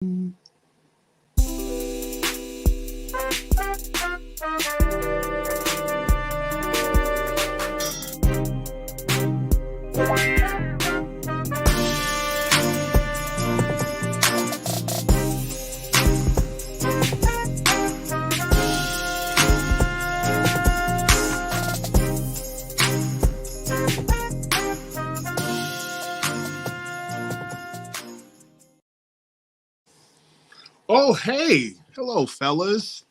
Oh, hey. Hello, fellas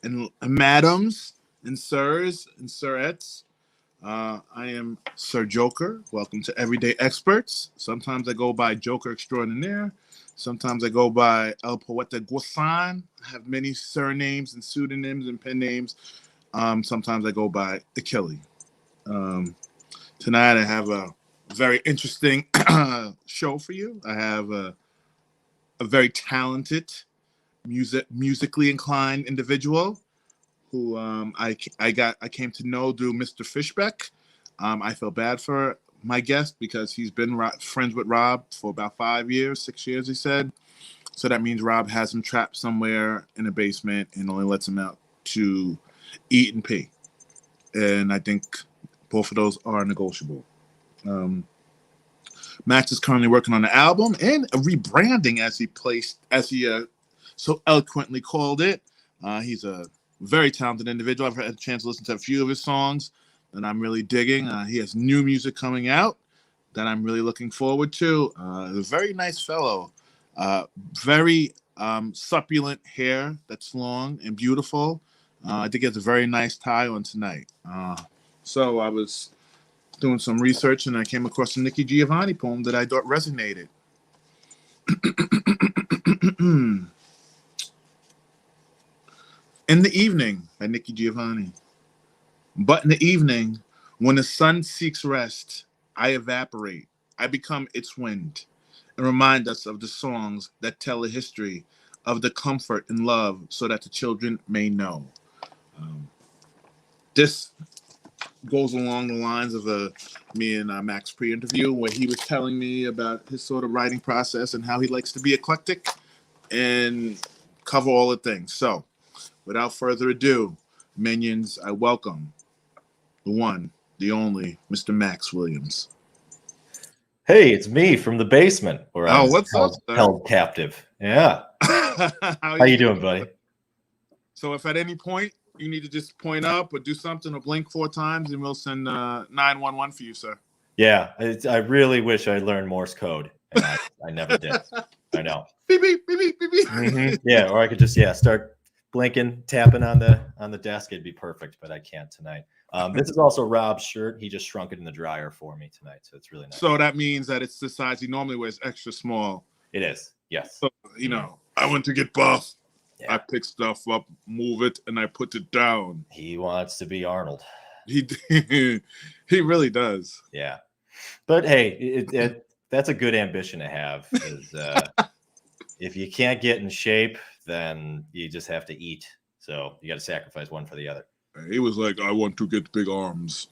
and madams and sirs and sirettes. I am Sir Joker. Welcome to Everyday Experts. Sometimes I go by Joker Extraordinaire. Sometimes I go by El Poeta Guasan. I have many surnames and pseudonyms and pen names. Sometimes I go by Achille. Tonight I have a very interesting show for you. I have a very talented musically inclined individual who I came to know through Mr. Fishbeck. I feel bad for my guest because he's been friends with Rob for about 6 years, he said. So that means Rob has him trapped somewhere in a basement and only lets him out to eat and pee. And I think both of those are negotiable. Max is currently working on the album and a rebranding, as he so eloquently called it. He's a very talented individual. I've had a chance to listen to a few of his songs that I'm really digging. He has new music coming out that I'm really looking forward to. A very nice fellow. Very succulent hair that's long and beautiful. I think he has a very nice tie on tonight. So I was doing some research and I came across a Nikki Giovanni poem that I thought resonated. In the evening, by Nikki Giovanni. But in the evening, when the sun seeks rest, I evaporate. I become its wind and remind us of the songs that tell a history of the comfort and love so that the children may know. This goes along the lines of me and Max pre-interview where he was telling me about his sort of writing process and how he likes to be eclectic and cover all the things. So, without further ado, minions, I welcome the one, the only, Mr. Max Williams. Hey, it's me from the basement where I was held captive. Yeah. How you doing, buddy? So if at any point you need to just point up or do something or blink 4 times, and we'll send 911 for you, sir. Yeah, I really wish I learned Morse code, and I never did. I know. Beep, beep, beep, beep, beep, beep. Mm-hmm. Yeah, or I could just start blinking, tapping on the desk. It'd be perfect, but I can't tonight. This is also Rob's shirt. He just shrunk it in the dryer for me tonight, so it's really nice. So that means that it's the size he normally wears, extra small. It is, yes. So, I went to get buff. Yeah. I pick stuff up, move it, and I put it down. He wants to be Arnold. He really does. Yeah. But hey, that's a good ambition to have. If you can't get in shape, then you just have to eat. So you got to sacrifice one for the other. He was like, I want to get big arms.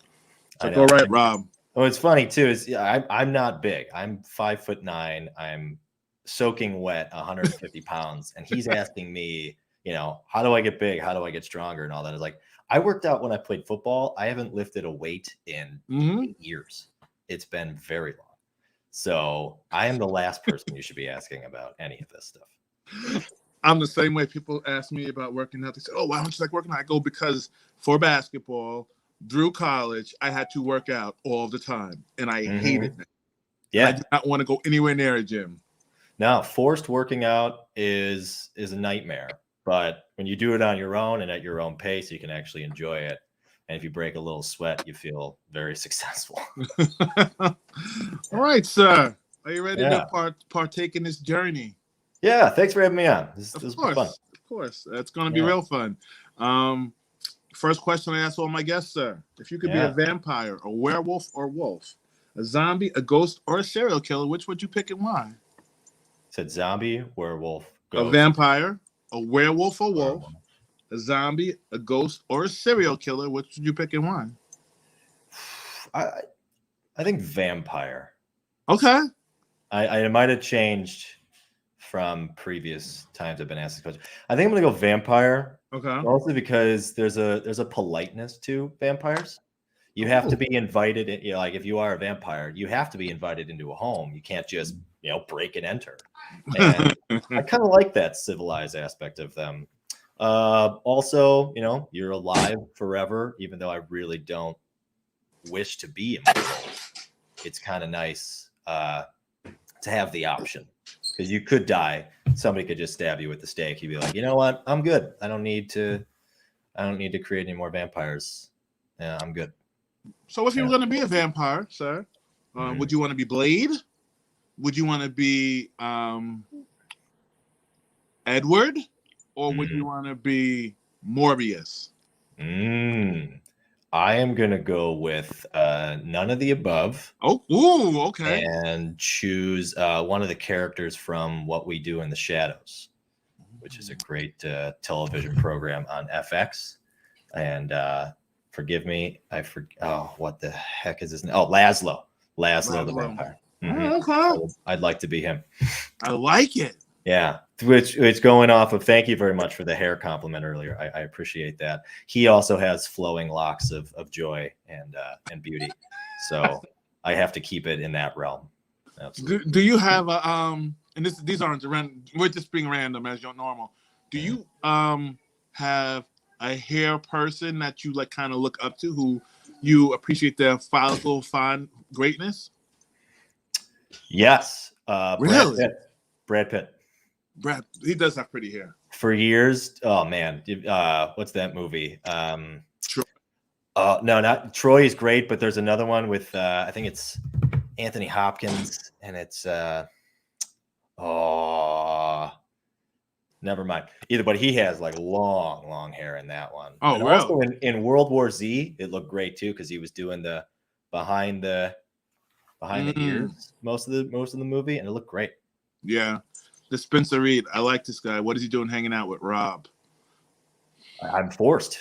It's like, all right, Rob. Oh, it's funny too. I'm not big. I'm 5'9". I'm soaking wet, 150 pounds, and he's asking me, how do I get big? How do I get stronger? And all that. It's like, I worked out when I played football. I haven't lifted a weight in 8 years. It's been very long. So I am the last person you should be asking about any of this stuff. I'm the same way. People ask me about working out. They say, oh, why don't you like working out? I go, because for basketball, through college, I had to work out all the time, and I hated it. Yeah. I did not want to go anywhere near a gym. Now, forced working out is a nightmare, but when you do it on your own and at your own pace, you can actually enjoy it. And if you break a little sweat, you feel very successful. All right, sir. Are you ready to partake in this journey? Yeah, thanks for having me on. This is fun. Of course. It's going to be real fun. First question I ask all my guests, sir. If you could be a vampire, a werewolf, or wolf, a zombie, a ghost, or a serial killer, which would you pick and why? Said zombie, werewolf, ghost. A vampire, a werewolf or wolf, a zombie, a ghost, or a serial killer, which would you pick and why? I think vampire. Okay. I might have changed from previous times I've been asked this question. I think I'm gonna go vampire. Okay. Mostly because there's a politeness to vampires. You have to be invited in, like if you are a vampire, you have to be invited into a home. You can't just, break and enter. And I kind of like that civilized aspect of them. Also, you're alive forever, even though I really don't wish to be immortal. It's kind of nice to have the option, because you could die. Somebody could just stab you with the stake. You'd be like, you know what? I'm good. I don't need to create any more vampires. Yeah, I'm good. So if you were going to be a vampire, sir, would you want to be Blade? Would you want to be Edward? Or would you want to be Morbius? I am going to go with none of the above. Oh, ooh, okay. And choose one of the characters from What We Do in the Shadows, which is a great television program on FX. And forgive me, what the heck is his name? Oh, Laszlo the vampire. Okay. I'd like to be him. I like it. Yeah, which it's going off of. Thank you very much for the hair compliment earlier. I appreciate that. He also has flowing locks of joy and beauty, so I have to keep it in that realm. Absolutely. Do you have a And these aren't random. We're just being random as your normal. Do you have a hair person that you like kind of look up to, who you appreciate their follicle fine greatness? Yes. Really? Brad Pitt. Brad, he does have pretty hair. For years. Oh man. What's that movie? Troy. No, not Troy is great, but there's another one with I think it's Anthony Hopkins, and it's never mind. But he has like long hair in that one. Oh, and really? Also in World War Z, it looked great too, because he was doing the behind the ears most of the movie, and it looked great. Yeah. The Spencer Reed. I like this guy. What is he doing hanging out with Rob? I'm forced.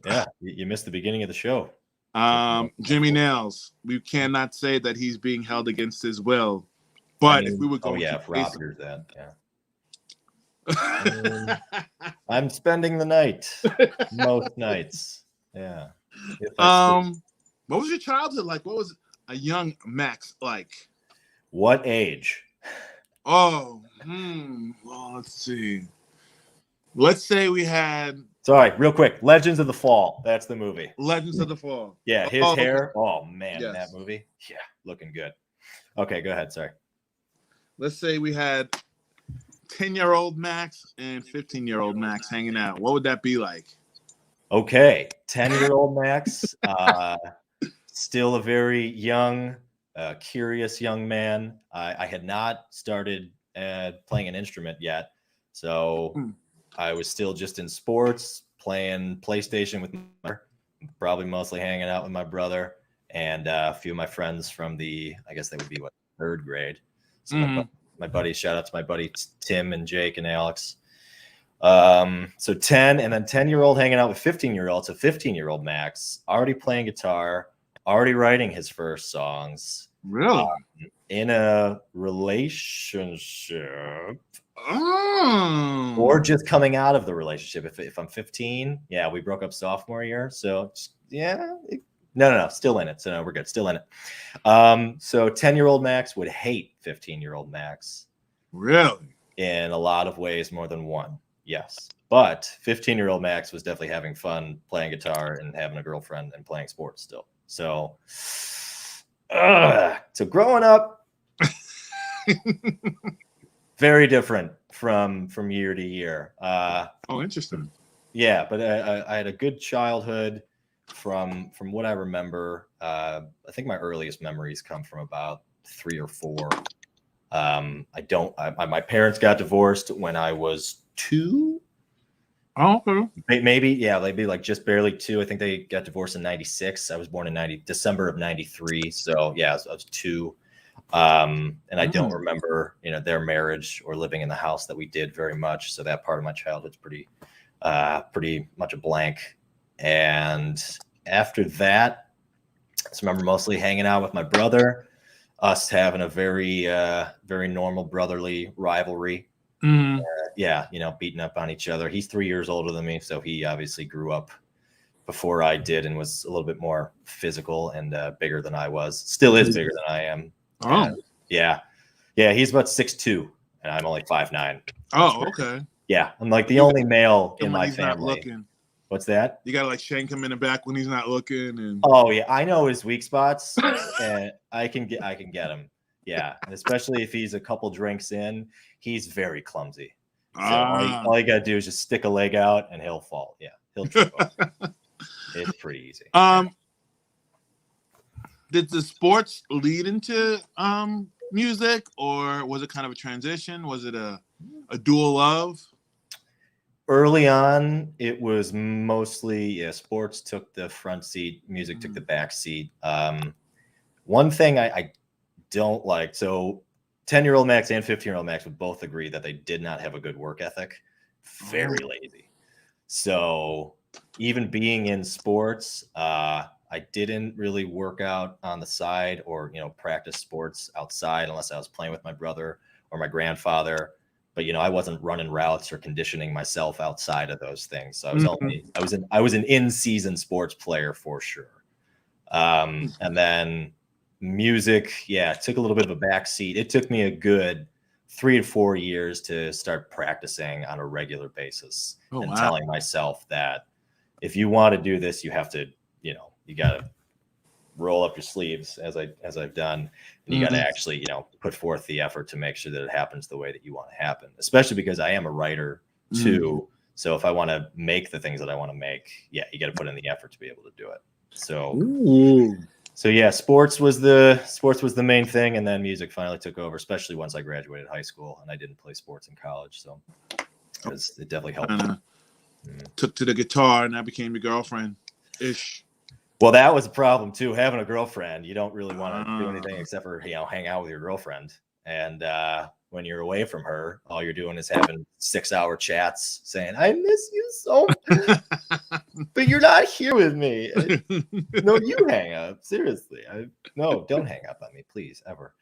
Yeah, you missed the beginning of the show. Jimmy Nails. We cannot say that he's being held against his will. But if we would go, if Rob hears that, yeah. I'm spending the night most nights. Yeah. What was your childhood like? What was a young Max like? What age? Well, let's see. Let's say we had. Sorry, real quick. Legends of the Fall. That's the movie. Legends of the Fall. Yeah, his hair. Oh man, yes. That movie. Yeah, looking good. Okay, go ahead. Sorry. Let's say we had 10-year-old Max and 15-year-old Max hanging out. What would that be like? Okay, 10-year-old Max, still a very young, curious young man. I had not started playing an instrument yet, so I was still just in sports, playing PlayStation with my brother, probably mostly hanging out with my brother and a few of my friends from I guess they would be third grade. So my buddies, shout out to my buddy Tim and Jake and Alex. So 10, and then 10-year-old hanging out with 15-year-old. So 15-year-old Max, already playing guitar, already writing his first songs. Really? In a relationship. Oh. Or just coming out of the relationship. If I'm 15, yeah, we broke up sophomore year. So yeah. No, still in it. So no, we're good. Still in it. So 10-year-old Max would hate 15-year-old Max. Really? In a lot of ways, more than one. Yes. But 15-year-old Max was definitely having fun playing guitar and having a girlfriend and playing sports still. So growing up, very different from year to year. Interesting. Yeah, but I had a good childhood. From what I remember, I think my earliest memories come from about 3 or 4. My parents got divorced when I was 2. Oh, okay. Maybe, yeah, they'd be like just barely 2. I think they got divorced in 96. I was born in December of 93. So yeah, I was 2. And I don't remember, their marriage or living in the house that we did very much. So that part of my childhood's pretty much a blank. And after that, I just remember mostly hanging out with my brother, us having a very, very normal brotherly rivalry. Mm. Yeah, beating up on each other. He's 3 years older than me, so he obviously grew up before I did and was a little bit more physical and bigger than I was. Still is bigger than I am. Oh. Yeah. He's about 6'2", and I'm only 5'9". Oh, okay. Yeah, I'm like the only male in my he's not family. looking. What's that? You gotta like shank him in the back when he's not looking. And oh yeah, I know his weak spots, and I can get him. Yeah, and especially if he's a couple drinks in, he's very clumsy. So all you gotta do is just stick a leg out, and he'll fall. Yeah, he'll trip over. It's pretty easy. Did the sports lead into music, or was it kind of a transition? Was it a dual love? Early on, it was mostly sports took the front seat, music took the back seat. One thing I don't like, so 10-year-old Max and 15-year-old Max would both agree that they did not have a good work ethic. Very lazy. So even being in sports, I didn't really work out on the side or practice sports outside unless I was playing with my brother or my grandfather. But I wasn't running routes or conditioning myself outside of those things. So I was an in-season sports player for sure. And then music, it took a little bit of a backseat. It took me a good 3 to 4 years to start practicing on a regular basis telling myself that if you want to do this, you have to, you got to roll up your sleeves as I've done. And you got to actually, put forth the effort to make sure that it happens the way that you want to happen, especially because I am a writer too. So if I want to make the things that I want to make, you got to put in the effort to be able to do it. So yeah, sports was the main thing. And then music finally took over, especially once I graduated high school and I didn't play sports in college. So it definitely helped. Took to the guitar and that became your girlfriend ish. Well, that was a problem too. Having a girlfriend, you don't really want to do anything except for hang out with your girlfriend. And when you're away from her, all you're doing is having 6-hour chats saying, "I miss you so, but you're not here with me." No, you hang up. Seriously, no, don't hang up on me, please, ever.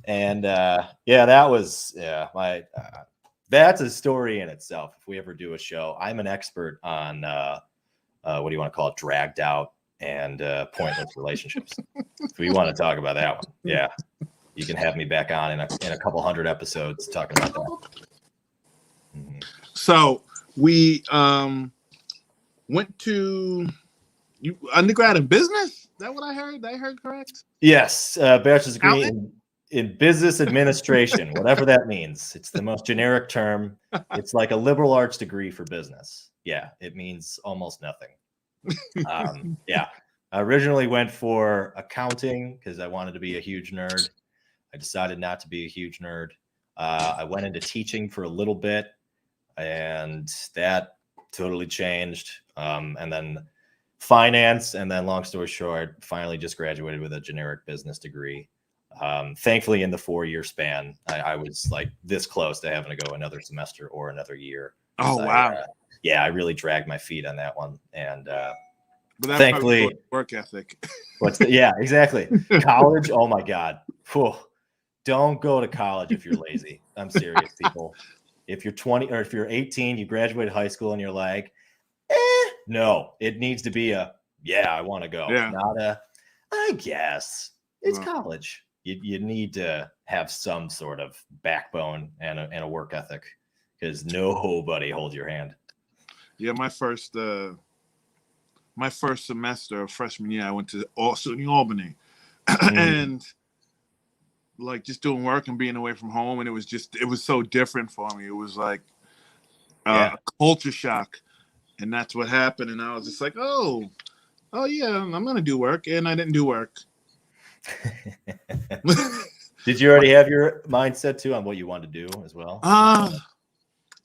And that was my. That's a story in itself. If we ever do a show, I'm an expert on what do you want to call it, dragged out and pointless relationships. If we want to talk about that one, you can have me back on in a couple hundred episodes talking about that. So we went to undergrad in business. Is that what I heard? I heard correct? Yes, bachelor's degree in business administration, whatever that means. It's the most generic term. It's like a liberal arts degree for business. Yeah, it means almost nothing. I originally went for accounting because I wanted to be a huge nerd. I decided not to be a huge nerd. I went into teaching for a little bit, and that totally changed. And then finance, and then long story short, finally just graduated with a generic business degree. Thankfully, in the 4-year span, I was like this close to having to go another semester or another year. Oh, wow. I really dragged my feet on that one. And but that's thankfully, work ethic. Exactly. College. Oh my God. Whew. Don't go to college if you're lazy. I'm serious, people. If you're 20 or if you're 18, you graduated high school and you're like, no, it needs to be I want to go. Not I guess it's college. You need to have some sort of backbone and a work ethic because nobody holds your hand. Yeah, my first semester of freshman year, I went to SUNY Albany, and like just doing work and being away from home, and it was so different for me. It was like a culture shock, and that's what happened. And I was just like, oh yeah, I'm gonna do work, and I didn't do work. Did you already have your mindset too on what you wanted to do as well?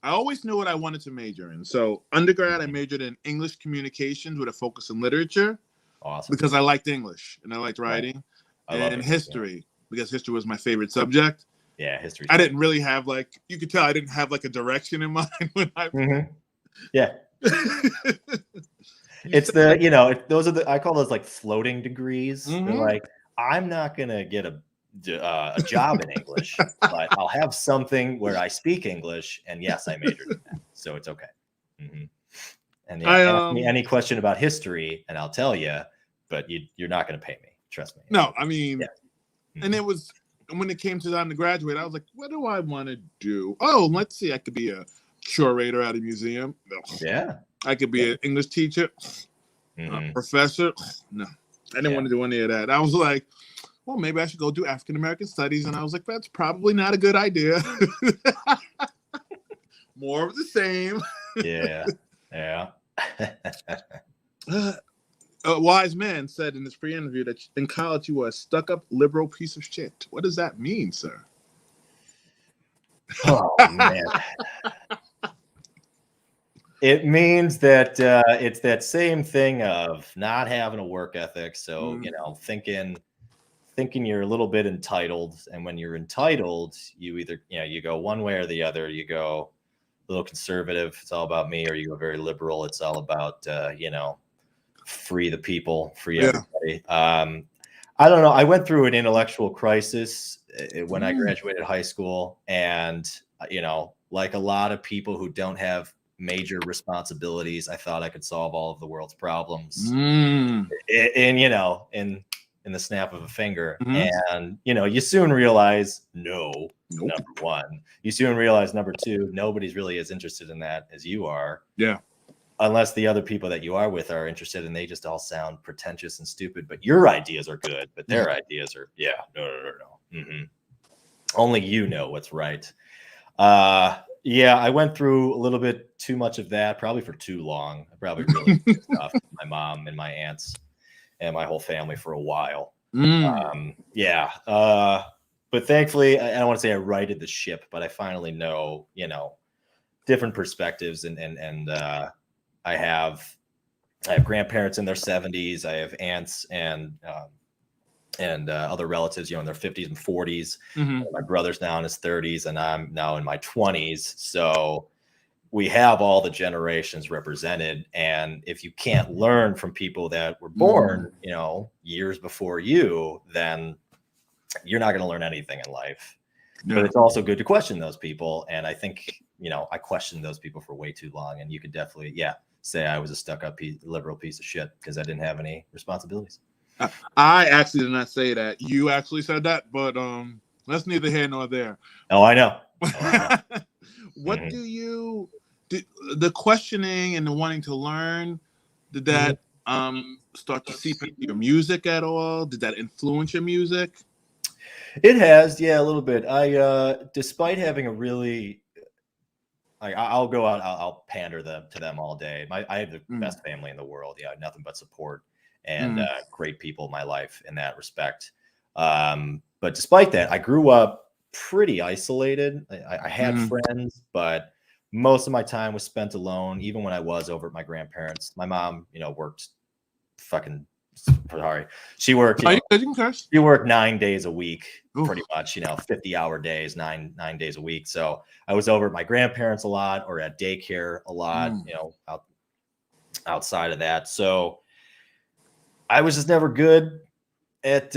I always knew what I wanted to major in. So undergrad, I majored in English communications with a focus in literature. Awesome. Because I liked English and I liked writing, and history because history was my favorite subject. Yeah, history. I didn't really have you could tell I didn't have like a direction in mind when I. Yeah. It's those are I call those like floating degrees. They're like, I'm not gonna get a a job in English, but I'll have something where I speak English. And yes, I majored in that, so it's okay. Mm-hmm. And ask me any question about history, and I'll tell you. But you're not going to pay me. Trust me. No, I mean, Mm-hmm. and it was when it came to time to graduate, I was like, what do I want to do? Oh, let's see. I could be a curator at a museum. No. Yeah. I could be an English teacher, a professor. No, I didn't want to do any of that. I was like, well, maybe I should go do African American studies. And I was like, that's probably not a good idea. More of the same. Yeah. A wise man said in this pre-interview that in college you were a stuck-up liberal piece of shit. What does that mean, sir? Oh, man. It means that it's that same thing of not having a work ethic. So, thinking you're a little bit entitled. And when you're entitled, you either, you go one way or the other. You go a little conservative, it's all about me, or you go very liberal, it's all about, free the people, free everybody. I don't know. I went through an intellectual crisis when I graduated high school. And, like a lot of people who don't have major responsibilities, I thought I could solve all of the world's problems in the snap of a finger. And, you soon realize, number one. You soon realize, number two, nobody's really as interested in that as you are. Yeah. Unless the other people that you are with are interested, and they just all sound pretentious and stupid, but your ideas are good, but their ideas are, no. Mm-hmm. Only you know what's right. I went through a little bit too much of that, probably for too long. I probably really pissed off my mom and my aunts and my whole family for a while. But thankfully, I don't want to say I righted the ship, but I finally know, different perspectives, and I have grandparents in their 70s. I have aunts and other relatives, in their 50s and 40s. My brother's now in his 30s, and I'm now in my 20s. So we have all the generations represented. And if you can't learn from people that were born, years before you, then you're not going to learn anything in life. But it's also good to question those people. And I think, I questioned those people for way too long. And you could definitely, say I was a stuck-up liberal piece of shit because I didn't have any responsibilities. I actually did not say that. You actually said that, but that's neither here nor there. Oh, I know. What the questioning and the wanting to learn, did that start to seep into your music at all? Did that influence your music? It has, a little bit. I, despite having a really, I'll go out, I'll pander to them all day. I have the best family in the world. Nothing but support and great people in my life in that respect. But despite that, I grew up pretty isolated. I had friends, but most of my time was spent alone. Even when I was over at my grandparents, my mom, worked she worked, she worked 9 days a week, pretty much, 50-hour days, nine days a week. So I was over at my grandparents a lot, or at daycare a lot, outside of that. So I was just never good at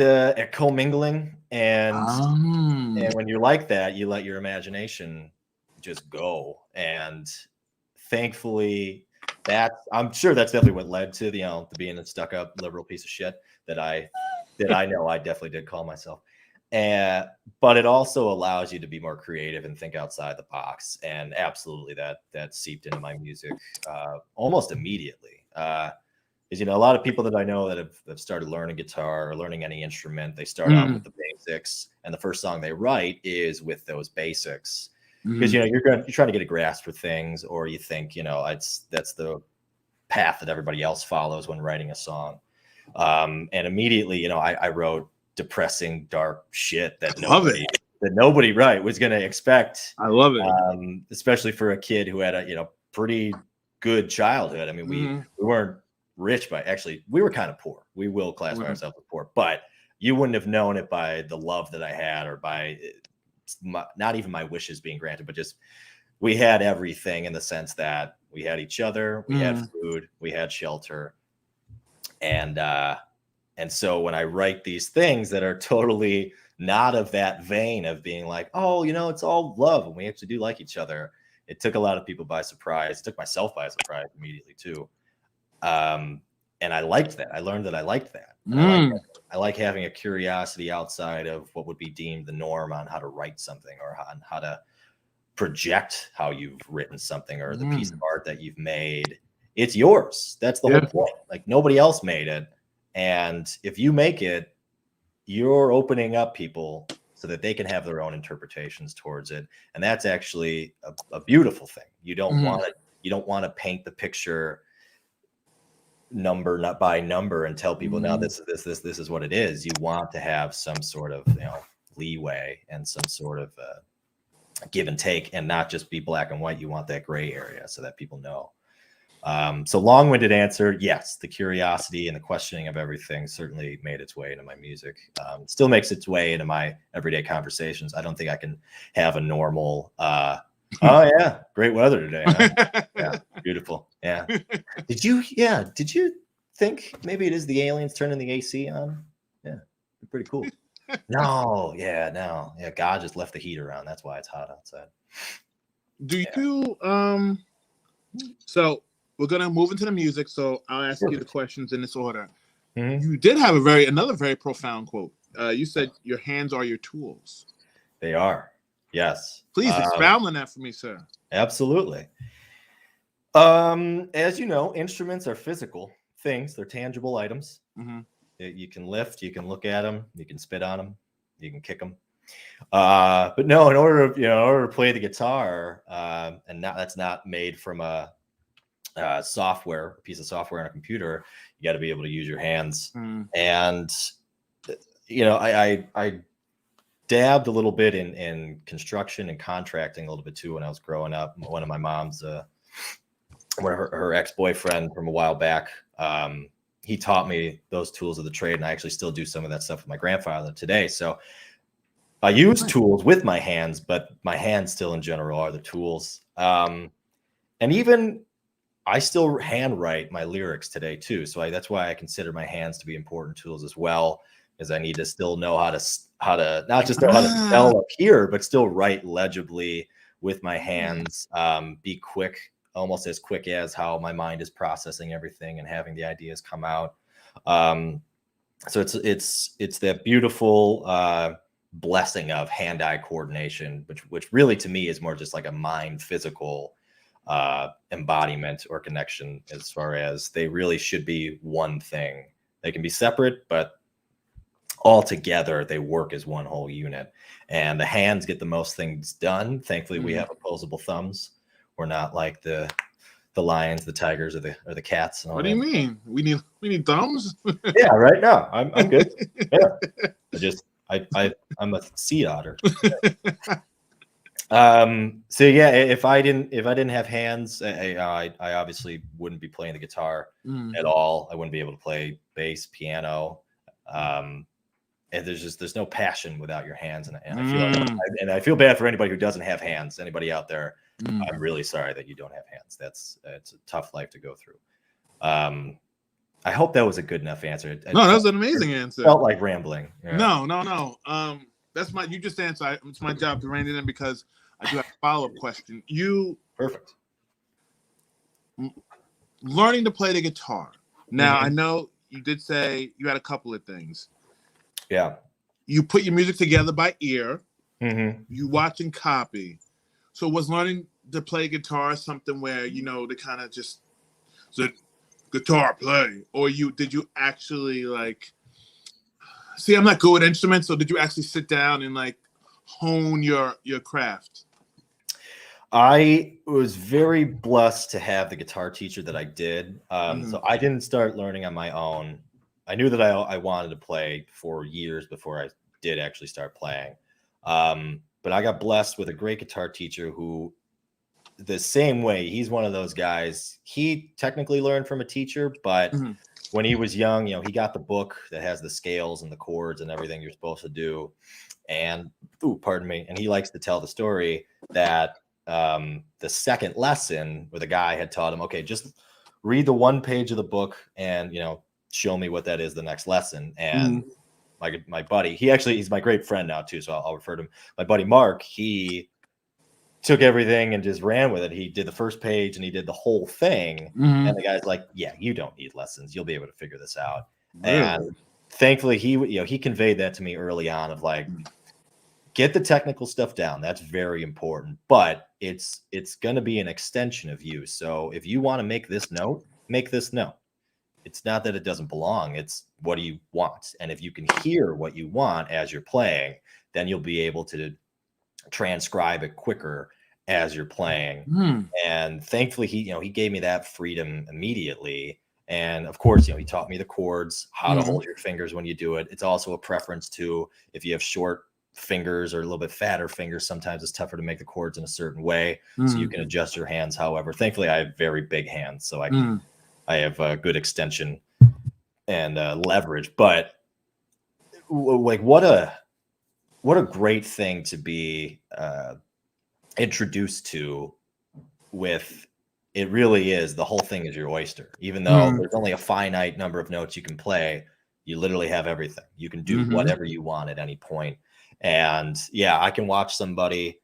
commingling. And when you're like that, you let your imagination just go. And thankfully, I'm sure that's definitely what led to to being a stuck-up liberal piece of shit that I know I definitely did call myself. But it also allows you to be more creative and think outside the box. And absolutely that seeped into my music almost immediately. Is a lot of people that I know that have started learning guitar or learning any instrument, they start out with the basics, and the first song they write is with those basics. Because you're trying to get a grasp for things, or you think that's the path that everybody else follows when writing a song. And immediately, I wrote depressing, dark shit that nobody was going to expect. I love it, especially for a kid who had a pretty good childhood. I mean, we weren't rich, but actually we were kind of poor. We will classify ourselves as poor, but you wouldn't have known it by the love that I had, or by not even my wishes being granted, but just we had everything, in the sense that we had each other, we had food, we had shelter. And so when I write these things that are totally not of that vein of being like, oh, it's all love and we actually do like each other. It took a lot of people by surprise. It took myself by surprise immediately too. And I liked that. I learned that I liked that. I like having a curiosity outside of what would be deemed the norm on how to write something or on how to project how you've written something or the piece of art that you've made. It's yours. That's the whole point. Like nobody else made it. And if you make it, you're opening up people so that they can have their own interpretations towards it. And that's actually a beautiful thing. You don't want to paint the picture number not by number and tell people no, this is what it is. You want to have some sort of leeway and some sort of give and take, and not just be black and white. You want that gray area so that people know. So long-winded answer, yes, the curiosity and the questioning of everything certainly made its way into my music. Still makes its way into my everyday conversations. I don't think I can have a normal oh yeah, great weather today, huh? Yeah, beautiful. Yeah. Did you think maybe it is the aliens turning the AC on? Yeah, pretty cool. No, God just left the heater on. That's why it's hot outside. Do you so we're gonna move into the music, so I'll ask you the questions in this order. You did have another very profound quote. You said your hands are your tools. They are. Yes. Please expound on that for me, sir. Absolutely. As you know, instruments are physical things. They're tangible items. You can lift, you can look at them, you can spit on them, you can kick them. But no, in order to play the guitar, and that's not made from a piece of software on a computer, you got to be able to use your hands. And I dabbed a little bit in construction and contracting a little bit too when I was growing up. One of my mom's her ex-boyfriend from a while back, he taught me those tools of the trade, and I actually still do some of that stuff with my grandfather today. So I use tools with my hands, but my hands still in general are the tools. And even I still handwrite my lyrics today too. So that's why I consider my hands to be important tools as well, because I need to still know how to not just know how to spell up here, but still write legibly with my hands, be quick, almost as quick as how my mind is processing everything and having the ideas come out. So it's that beautiful blessing of hand-eye coordination, which really to me is more just like a mind physical embodiment or connection, as far as they really should be one thing. They can be separate, but all together they work as one whole unit. And the hands get the most things done. Thankfully, we have opposable thumbs. We're not like the lions, the tigers, or the cats. What do you mean? We need thumbs? Yeah, right now I'm good. Yeah, I'm a sea otter. So yeah, if I didn't have hands, I obviously wouldn't be playing the guitar at all. I wouldn't be able to play bass, piano. And there's no passion without your hands, and I feel bad for anybody who doesn't have hands. Anybody out there, I'm really sorry that you don't have hands. It's a tough life to go through. I hope that was a good enough answer. No, that was an amazing answer. Felt like rambling. Yeah. No. You just answered. It's my job to rein it in because I do have a follow-up question. Perfect. Learning to play the guitar. Now, I know you did say you had a couple of things. Yeah. You put your music together by ear. You watch and copy. So was learning to play guitar something where, to kind of just said, guitar play? Or did you actually see, I'm not good with instruments, so did you actually sit down and hone your craft? I was very blessed to have the guitar teacher that I did. So I didn't start learning on my own. I knew that I wanted to play for years before I did actually start playing. But I got blessed with a great guitar teacher who, the same way, he's one of those guys. He technically learned from a teacher, but when he was young, he got the book that has the scales and the chords and everything you're supposed to do. And, and he likes to tell the story that the second lesson where the guy had taught him, okay, just read the one page of the book and, show me what that is the next lesson. And my buddy, he's my great friend now too, so I'll refer to him. My buddy Mark, he took everything and just ran with it. He did the first page and he did the whole thing. And the guy's like, yeah, you don't need lessons. You'll be able to figure this out. Really? And thankfully he conveyed that to me early on of like, get the technical stuff down. That's very important, but it's going to be an extension of you. So if you want to make this note, make this note. It's not that it doesn't belong. It's what do you want? And if you can hear what you want as you're playing, then you'll be able to transcribe it quicker as you're playing. And thankfully he gave me that freedom immediately. And of course, he taught me the chords, how to hold your fingers when you do it. It's also a preference to, if you have short fingers or a little bit fatter fingers, sometimes it's tougher to make the chords in a certain way. So you can adjust your hands. However, thankfully I have very big hands, so I have a good extension and leverage. But like, what a great thing to be introduced to. With it really is, the whole thing is your oyster. Even though there's only a finite number of notes you can play, you literally have everything. You can do whatever you want at any point. And yeah, I can watch somebody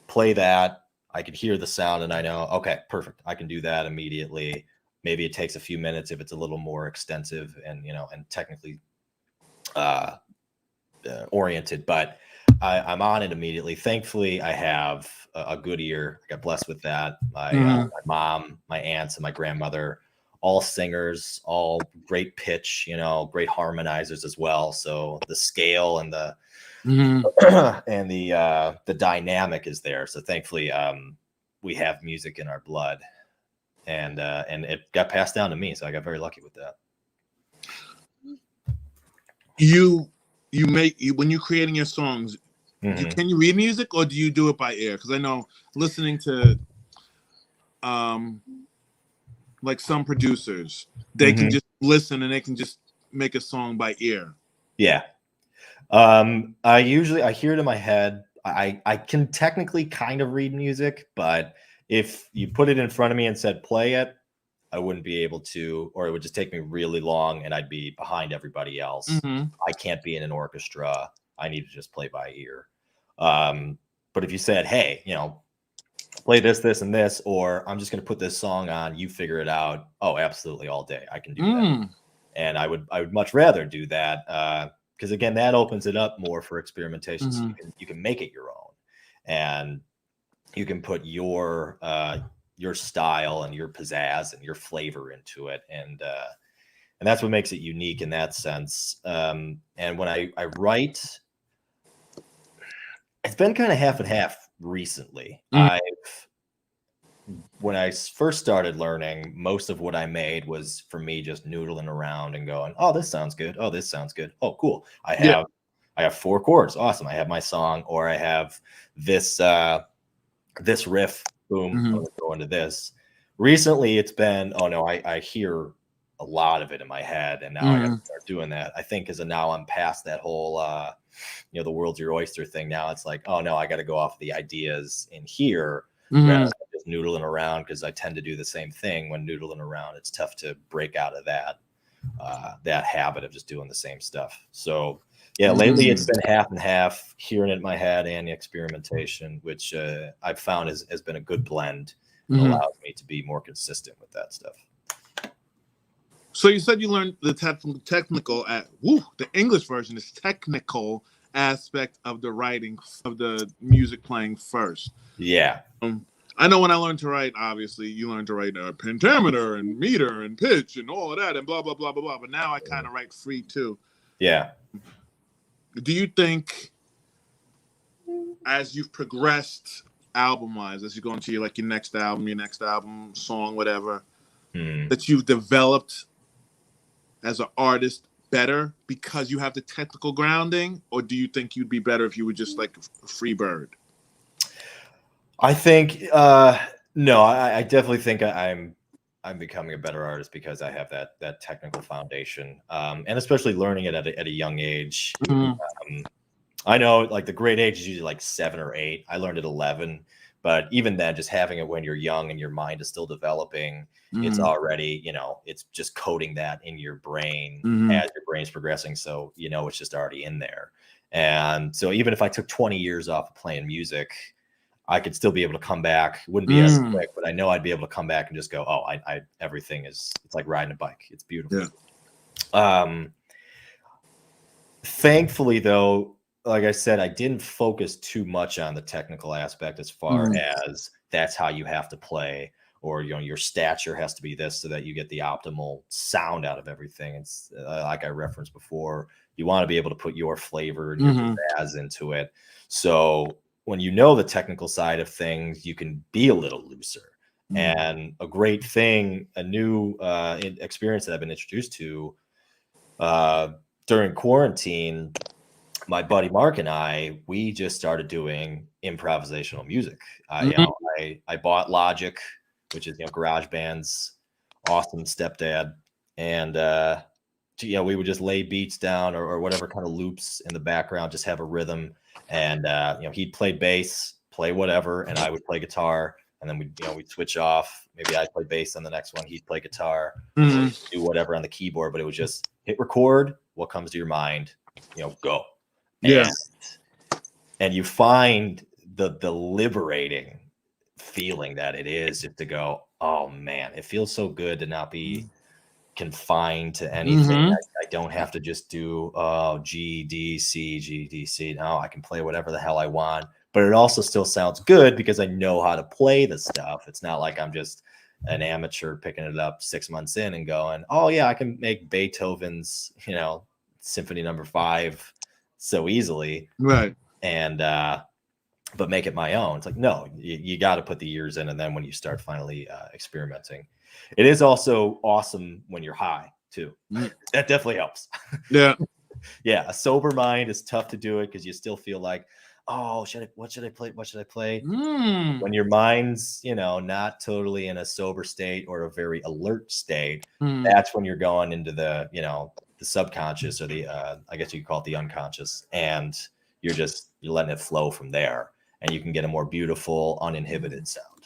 play that. I can hear the sound and I know, okay, perfect. I can do that immediately. Maybe it takes a few minutes if it's a little more extensive and and technically oriented, but I'm on it immediately. Thankfully, I have a good ear. I got blessed with that. My mom, my aunts, and my grandmother, all singers, all great pitch, great harmonizers as well. So the scale and the and the dynamic is there. So thankfully, we have music in our blood, and it got passed down to me. So I got very lucky with that. When you're creating your songs, can you read music or do you do it by ear? Because I know listening to like some producers, they can just listen and they can just make a song by ear. Yeah. I hear it in my head. I can technically kind of read music, but if you put it in front of me and said play it, I wouldn't be able to, or it would just take me really long and I'd be behind everybody else. I can't be in an orchestra. I need to just play by ear. But if you said, hey, play this, this, and this, or I'm just going to put this song on, you figure it out. Oh, absolutely. All day. I can do that. And I would much rather do that. Because again, that opens it up more for experimentation. So you can make it your own, and you can put your style and your pizzazz and your flavor into it, and that's what makes it unique in that sense. And when I write, it's been kind of half and half recently. When I first started learning, most of what I made was for me just noodling around and going, oh, this sounds good. Oh, this sounds good. Oh, cool. I have 4 chords. Awesome. I have my song, or I have this riff. Boom. I'm gonna go into this. Recently, it's been, oh no, I hear a lot of it in my head, and now I have to start doing that. I think because now I'm past that whole the world's your oyster thing. Now it's like, oh no, I got to go off the ideas in here rather than just noodling around, because I tend to do the same thing when noodling around. It's tough to break out of that habit of just doing the same stuff. So yeah, lately it's been half and half, hearing it in my head and the experimentation, which I've found has been a good blend and allows me to be more consistent with that stuff. So you said you learned the the English version is technical aspect of the writing of the music playing first. Yeah. I know when I learned to write, obviously you learn to write a pentameter and meter and pitch and all of that and blah, blah, blah, blah, blah. But now I kind of write free too. Yeah. Do you think as you've progressed album-wise, as you go into your next album, song, whatever, that you've developed as an artist better because you have the technical grounding, or do you think you'd be better if you were just like a free bird? I think no, I definitely think I'm becoming a better artist because I have that technical foundation, and especially learning it at a young age. I know like the great age is usually like 7 or 8. I learned at 11, But even then, just having it when you're young and your mind is still developing, it's already, it's just coding that in your brain as your brain's progressing. So, it's just already in there. And so even if I took 20 years off of playing music, I could still be able to come back. It wouldn't be as quick, but I know I'd be able to come back and just go, oh, everything it's like riding a bike. It's beautiful. Yeah. Thankfully, though, like I said, I didn't focus too much on the technical aspect as far as that's how you have to play, or your stature has to be this so that you get the optimal sound out of everything. It's like I referenced before, you want to be able to put your flavor and your pizzazz into it. So when the technical side of things, you can be a little looser. And a great thing, a new experience that I've been introduced to during quarantine, my buddy Mark and we just started doing improvisational music. I bought Logic, which is GarageBand's awesome stepdad, and we would just lay beats down or whatever kind of loops in the background, just have a rhythm, and he'd play bass, play whatever, and I would play guitar, and then we'd switch off. Maybe I'd play bass on the next one, he'd play guitar, do whatever on the keyboard, but it was just hit record, what comes to your mind, go. And you find the liberating feeling that it is just to go, oh man, it feels so good to not be confined to anything. I don't have to just do G, D, C, G, D, C. No, I can play whatever the hell I want, but it also still sounds good because I know how to play the stuff. It's not like I'm just an amateur picking it up 6 months in and going, oh yeah, I can make Beethoven's, Symphony No. 5 so easily, right? And but make it my own. It's like, no, you got to put the years in, and then when you start finally experimenting, it is also awesome when you're high too. That definitely helps. Yeah, a sober mind is tough to do it because you still feel like, oh, what should I play? When your mind's not totally in a sober state or a very alert state, that's when you're going into the the subconscious, or the I guess you could call it the unconscious, and you're letting it flow from there, and you can get a more beautiful, uninhibited sound.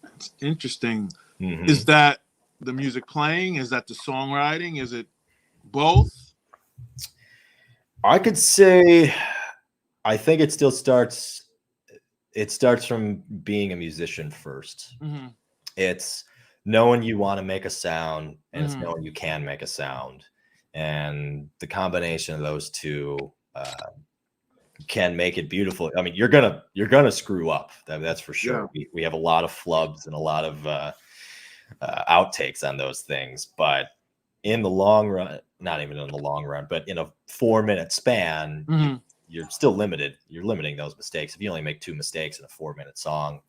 That's interesting. Is that the music playing? Is that the songwriting? Is it both? I could say, I think it still starts. It starts from being a musician first. It's knowing you want to make a sound, and it's knowing you can make a sound. And the combination of those two can make it beautiful. I mean, you're gonna screw up. That's for sure. Yeah. We have a lot of flubs and a lot of outtakes on those things. But in the long run, not even in the long run, but in a 4-minute span, you're still limited. You're limiting those mistakes. If you only make 2 mistakes in a 4-minute song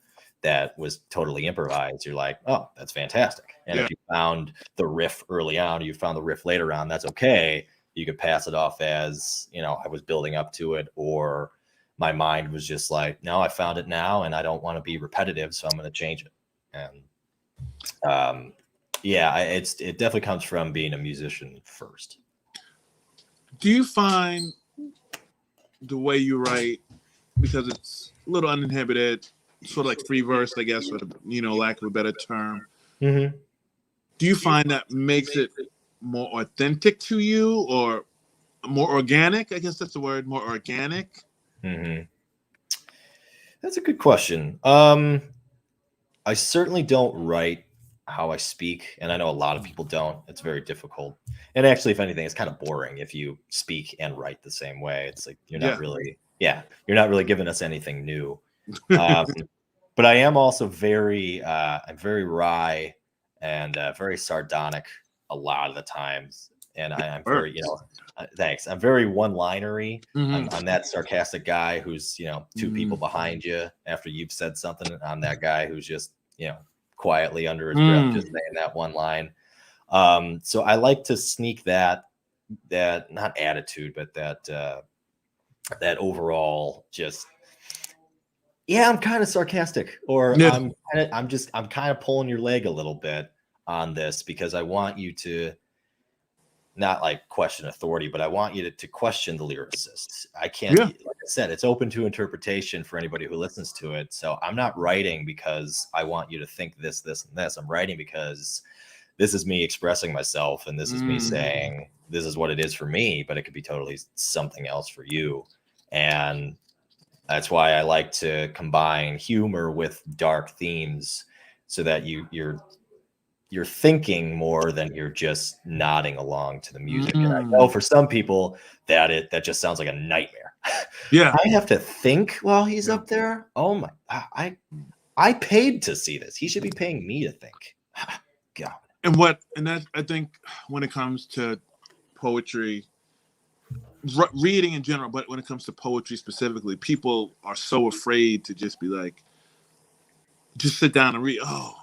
that was totally improvised, you're like, oh, that's fantastic. And if you found the riff early on, or you found the riff later on, that's okay. You could pass it off as, I was building up to it, or my mind was just like, no, I found it now and I don't want to be repetitive, so I'm going to change it. And it definitely comes from being a musician first. Do you find the way you write, because it's a little uninhibited, sort of like free verse, I guess, for lack of a better term. Do you find that makes it more authentic to you, or more organic? I guess that's the word, more organic. That's a good question. I certainly don't write how I speak, and I know a lot of people don't. It's very difficult. And actually, if anything, it's kind of boring if you speak and write the same way. It's like you're not really giving us anything new. But I am also I'm very wry and very sardonic a lot of the times. And I'm very, thanks. I'm very one-linery. I'm that sarcastic guy who's, 2 people behind you after you've said something. I'm that guy who's just, quietly under his breath, just saying that one line. So I like to sneak that not attitude, but that overall just, I'm kind of sarcastic, or I'm kind of pulling your leg a little bit on this because I want you to not like question authority, but I want you to question the lyricists. I can't, like I said, it's open to interpretation for anybody who listens to it. So I'm not writing because I want you to think this, this, and this. I'm writing because this is me expressing myself, and this is me saying this is what it is for me, but it could be totally something else for you. And that's why I like to combine humor with dark themes, so that you're thinking more than you're just nodding along to the music. And I know for some people that just sounds like a nightmare. Yeah. I have to think while he's up there. Oh my, I paid to see this. He should be paying me to think. God. And that, I think when it comes to poetry, reading in general, but when it comes to poetry specifically, people are so afraid to just be like, just sit down and read. Oh,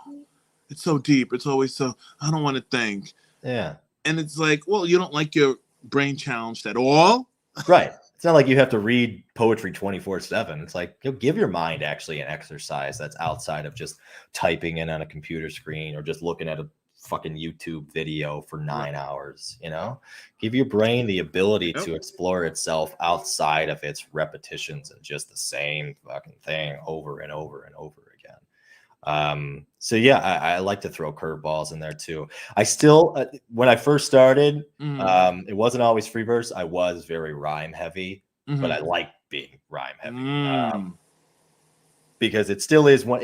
it's so deep. It's always so, I don't want to think. Yeah. And it's like, well, you don't like your brain challenged at all? Right. It's not like you have to read poetry 24/7. It's like, give your mind actually an exercise that's outside of just typing in on a computer screen or just looking at a fucking YouTube video for 9 hours, give your brain the ability to explore itself outside of its repetitions and just the same fucking thing over and over and over again. So yeah, I like to throw curveballs in there too. I still, when I first started, it wasn't always free verse. I was very rhyme heavy, but I like being rhyme heavy because it still is one.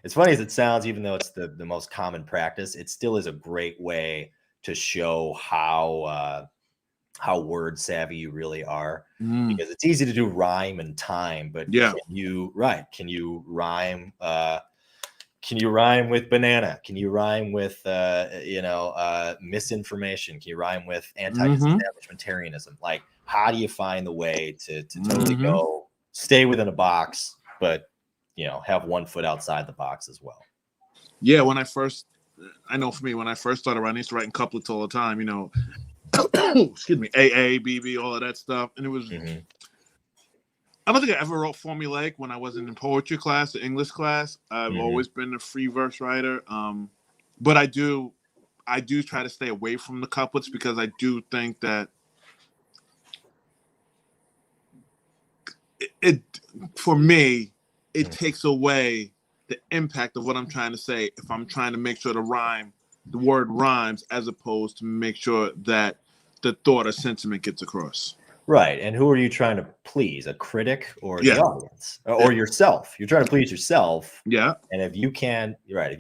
It's funny as it sounds, even though it's the most common practice, it still is a great way to show how word savvy you really are, because it's easy to do rhyme and time, but can you rhyme? Can you rhyme with banana? Can you rhyme with misinformation? Can you rhyme with anti-establishmentarianism? Like, how do you find the way to totally go stay within a box, but have one foot outside the box as well? Yeah, I know for me, when I first started writing, I used to write in couplets all the time, excuse me, AA, BB, all of that stuff. And it was, I don't think I ever wrote formulaic when I wasn't in poetry class or English class. I've always been a free verse writer. But I do try to stay away from the couplets, because I do think that it for me, it takes away the impact of what I'm trying to say if I'm trying to make sure the word rhymes, as opposed to make sure that the thought or sentiment gets across. Right. And who are you trying to please? A critic or the audience or yourself? You're trying to please yourself. Yeah. And if you can't write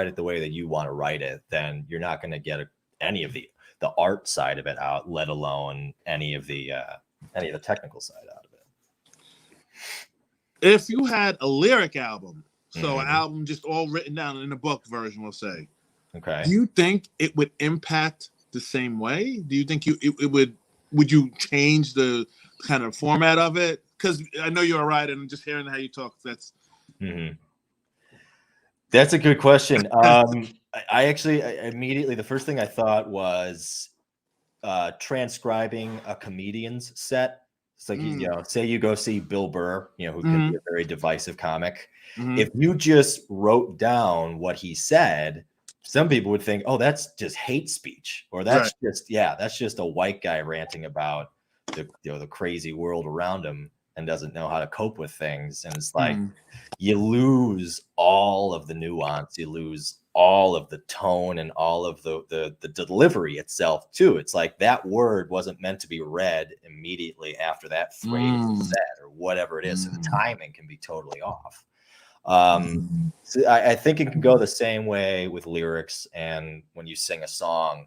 it the way that you want to write it, then you're not going to get any of the art side of it out, let alone any of the technical side out of it. If you had a lyric album, so an album just all written down in a book version, we'll say, okay, do you think it would impact the same way? Do you think would you change the kind of format of it? Because I know you're a writer, and just hearing how you talk, that's a good question. I actually immediately, the first thing I thought was transcribing a comedian's set. It's like, say you go see Bill Burr, who can be a very divisive comic. If you just wrote down what he said, some people would think, oh, that's just hate speech, or that's just a white guy ranting about the crazy world around him and doesn't know how to cope with things. And it's like, you lose all of the nuance, you lose all of the tone and all of the delivery itself too. It's like that word wasn't meant to be read immediately after that phrase is said, or whatever it is. So the timing can be totally off. So I think it can go the same way with lyrics. And when you sing a song,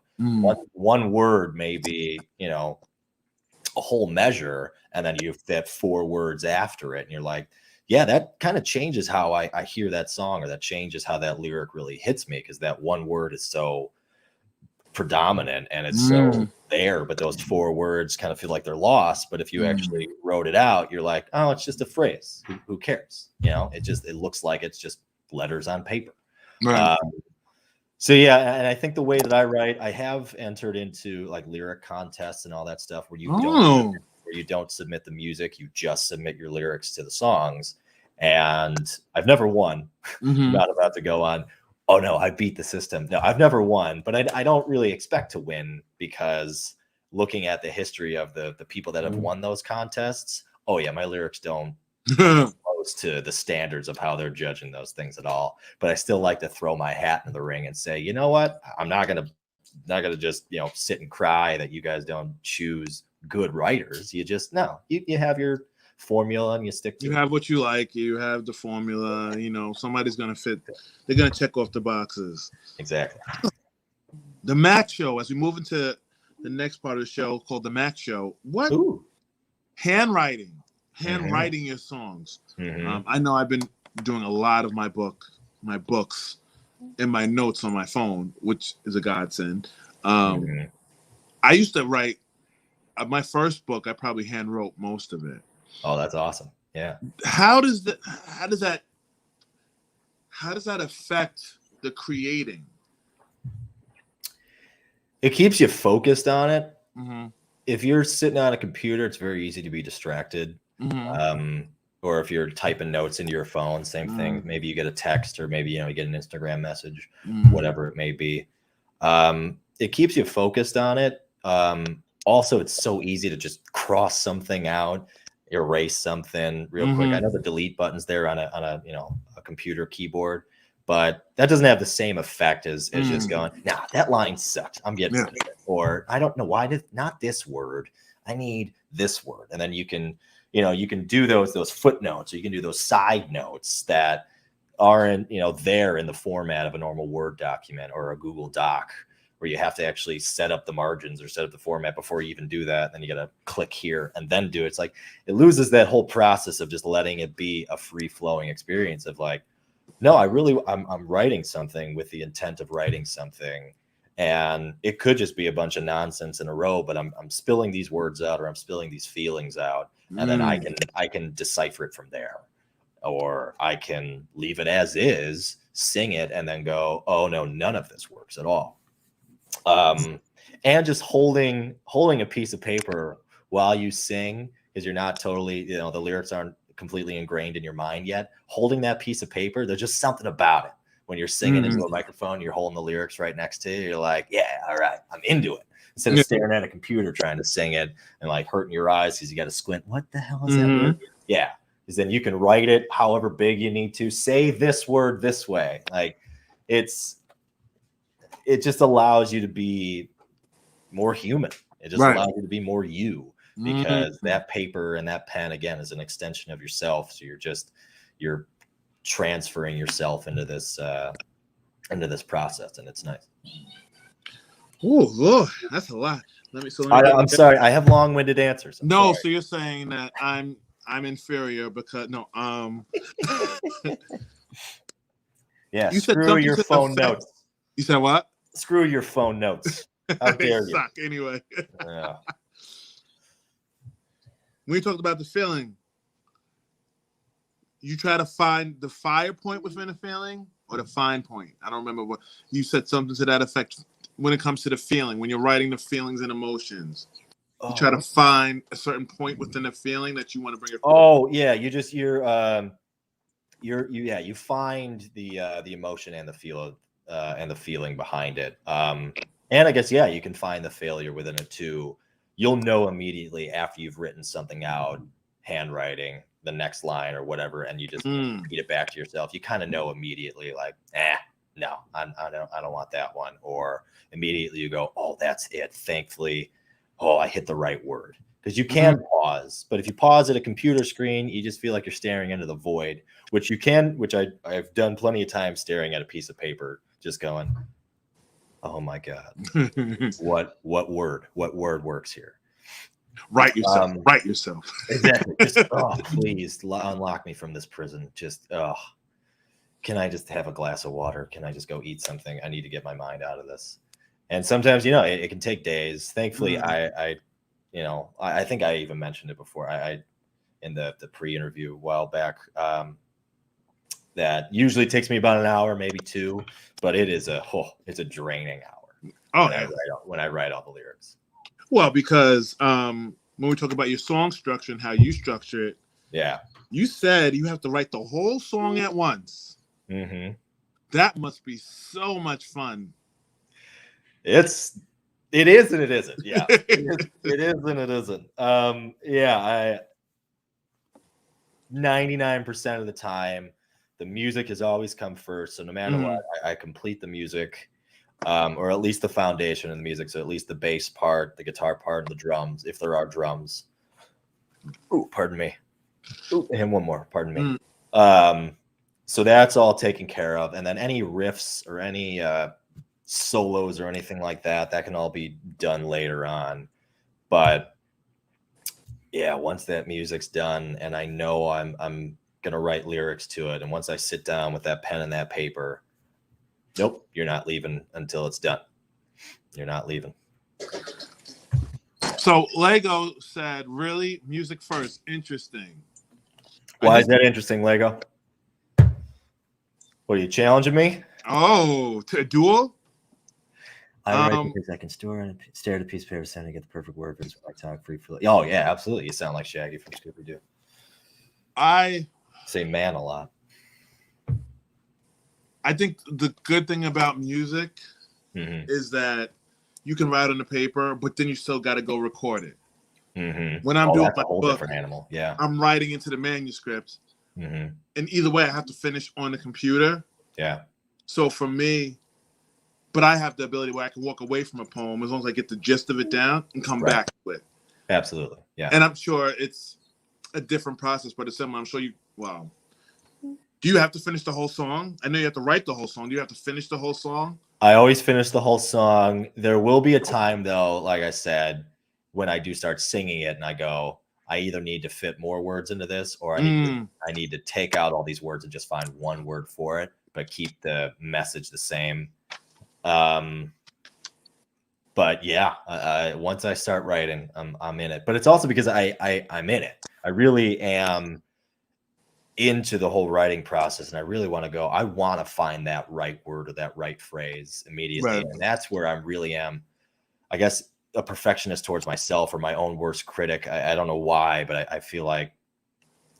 one word may be, a whole measure, and then you have 4 words after it, and you're like, yeah, that kind of changes how I hear that song, or that changes how that lyric really hits me, because that one word is so predominant and it's so there, but those 4 words kind of feel like they're lost. But if you actually wrote it out, you're like, oh, it's just a phrase. Who cares? It looks like it's just letters on paper. Right. So yeah, and I think the way that I write, I have entered into like lyric contests and all that stuff where you don't submit the music, you just submit your lyrics to the songs. And I've never won. I'm not about to go on oh no, I beat the system. No, I've never won, but I don't really expect to win, because looking at the history of the people that have won those contests, oh yeah, my lyrics don't come close to the standards of how they're judging those things at all. But I still like to throw my hat in the ring and say, you know what, I'm not gonna just sit and cry that you guys don't choose good writers. You just you have your formula and you stick to you it. have what you like. You have the formula. Somebody's gonna fit. They're gonna check off the boxes. Exactly. The Mac Show. As we move into the next part of the show called the Mac Show, what handwriting your songs. I know I've been doing a lot of my books in my notes on my phone, which is a godsend. I used to write my first book. I probably hand wrote most of it. Oh, that's awesome. Yeah. How does that affect the creating? It keeps you focused on it. If you're sitting on a computer, it's very easy to be distracted. Or if you're typing notes into your phone, same thing. Maybe you get a text, or maybe you get an Instagram message, whatever it may be. It keeps you focused on it. Also, it's so easy to just cross something out, erase something real quick. I know the delete button's there on a computer keyboard, but that doesn't have the same effect as just going, nah, that line sucked, I'm getting rid of it. Or I don't know why not this word, I need this word. And then you can do those footnotes, or you can do those side notes that aren't there in the format of a normal Word document or a Google Doc, where you have to actually set up the margins or set up the format before you even do that. Then you got to click here and then do it. It's like, it loses that whole process of just letting it be a free flowing experience of like, no, I'm writing something with the intent of writing something. And it could just be a bunch of nonsense in a row, but I'm spilling these words out, or I'm spilling these feelings out. And then I can decipher it from there, or I can leave it as is, sing it, and then go, oh no, none of this works at all. And just holding a piece of paper while you sing, because you're not totally, the lyrics aren't completely ingrained in your mind yet. Holding that piece of paper, there's just something about it. When you're singing into a microphone, you're holding the lyrics right next to you. You're like, yeah, all right, I'm into it. Instead of staring at a computer trying to sing it and like hurting your eyes because you got to squint. What the hell is that word? Yeah, because then you can write it however big you need to. Say this word this way. Like it just allows you to be more human. It just allows you to be more you, because that paper and that pen, again, is an extension of yourself. So you're transferring yourself into this process, and it's nice. Oh Lord, that's a lot. I'm sorry, I have long-winded answers. Sorry. So you're saying that I'm inferior because yeah, screw your phone notes. You said what? Screw your phone notes. How dare you? Suck anyway. Yeah. When you talked about the feeling, you try to find the fire point within a feeling, or the fine point. I don't remember what you said, something to that effect. When it comes to the feeling, when you're writing the feelings and emotions, you try to find a certain point within the feeling that you want to bring it forward. Oh yeah, you find the emotion and the feel and the feeling behind it. And I guess you can find the failure within it too. You'll know immediately after you've written something out, handwriting, the next line or whatever, and you just repeat it back to yourself. You kind of know immediately, like, no, I don't want that one. Or immediately you go, oh, that's it. Thankfully, I hit the right word. Because you can pause, but if you pause at a computer screen, you just feel like you're staring into the void, which I've done plenty of times, staring at a piece of paper, just going, oh my God, what word works here? Write yourself. Exactly. Just, please unlock me from this prison. Just, can I just have a glass of water? Can I just go eat something? I need to get my mind out of this. And sometimes, it can take days. Thankfully, I think I even mentioned it before. I in the pre-interview a while back, that usually takes me about an hour, maybe two, but it's a draining hour. When I write all the lyrics. Well, because when we talk about your song structure and how you structure it, yeah, you said you have to write the whole song at once. That must be so much fun. It is and it isn't. Yeah, it is and it isn't. I 99% of the time, the music has always come first. So no matter what, I complete the music, or at least the foundation of the music. So at least the bass part, the guitar part, and the drums, if there are drums. Oh, pardon me. Ooh, and one more. Pardon me. So that's all taken care of, and then any riffs or any solos or anything like that, that can all be done later on. But yeah, once that music's done and I know I'm gonna write lyrics to it, and once I sit down with that pen and that paper, nope, you're not leaving until it's done. You're not leaving. So Lego said, really? Music first. Interesting. Why is that interesting, Lego? What, are you challenging me? Oh, to a duel? I write because I can stare at a piece of paper, sound to get the perfect word for my tongue free flow. Oh yeah, absolutely. You sound like Shaggy from Scooby-Doo. I say man a lot. I think the good thing about music is that you can write on the paper, but then you still got to go record it. When I'm doing my book, different animal. Yeah, I'm writing into the manuscript, and either way, I have to finish on the computer. Yeah. So for me, but I have the ability where I can walk away from a poem as long as I get the gist of it down and come back to it. Absolutely. Yeah. And I'm sure it's a different process, but it's similar. I'm sure you. Wow. Do you have to finish the whole song? I know you have to write the whole song. Do you have to finish the whole song? I always finish the whole song. There will be a time, though, like I said, when I do start singing it and I go, I either need to fit more words into this, or I need to take out all these words and just find one word for it, but keep the message the same. But yeah, once I start writing, I'm in it. But it's also because I'm in it. I really am into the whole writing process, and I really want to go. I want to find that right word or that right phrase immediately, and that's where I really am, I guess, a perfectionist towards myself, or my own worst critic. I don't know why, but I feel like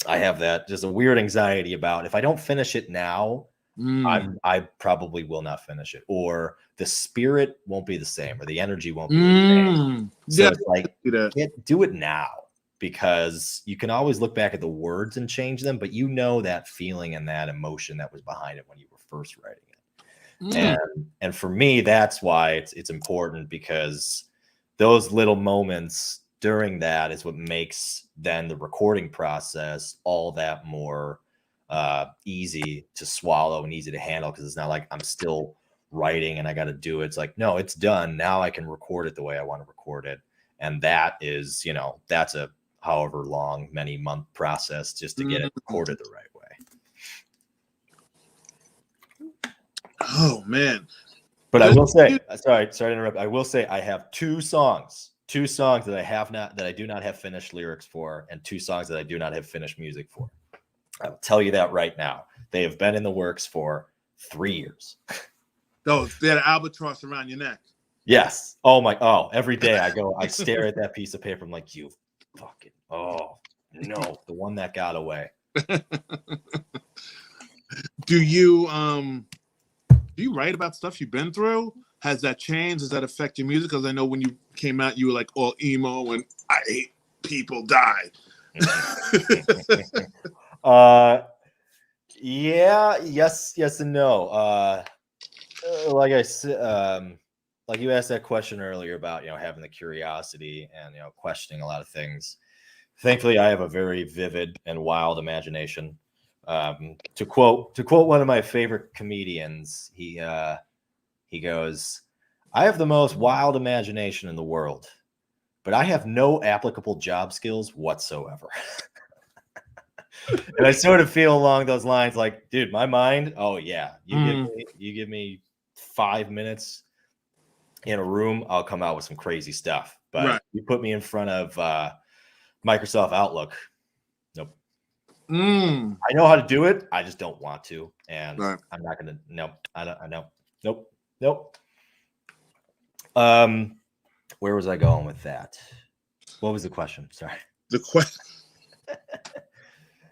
I have that just a weird anxiety about if I don't finish it now, I probably will not finish it, or the spirit won't be the same, or the energy won't be the same. So it's like, do it now, because you can always look back at the words and change them, but you know that feeling and that emotion that was behind it when you were first writing it. And for me, that's why it's important, because those little moments during that is what makes then the recording process all that more easy to swallow and easy to handle, because it's not like I'm still writing and I got to do it. It's like, no, it's done. Now I can record it the way I want to record it. And that is, that's a however long, many month process just to get it recorded the right way. Oh man. But I will say, sorry to interrupt. I will say I have two songs that I do not have finished lyrics for, and two songs that I do not have finished music for. I'll tell you that right now. They have been in the works for 3 years. Oh, they had an albatross around your neck. Yes. Every day I stare at that piece of paper. I'm like, you fucking, no, the one that got away. Do you write about stuff you've been through? Has that changed? Does that affect your music? Because I know when you came out, you were like all emo and I hate people die. Yeah, yes and no. Like I said, like you asked that question earlier about, having the curiosity and, questioning a lot of things. Thankfully, I have a very vivid and wild imagination. To quote one of my favorite comedians, he goes, "I have the most wild imagination in the world, but I have no applicable job skills whatsoever." And I sort of feel along those lines, like, dude, my mind, oh yeah, you give me 5 minutes in a room, I'll come out with some crazy stuff. But you put me in front of Microsoft Outlook, nope. I know how to do it, I just don't want to, and I'm not gonna. Nope, I know. Nope. Where was I going with that? What was the question? Sorry. The question.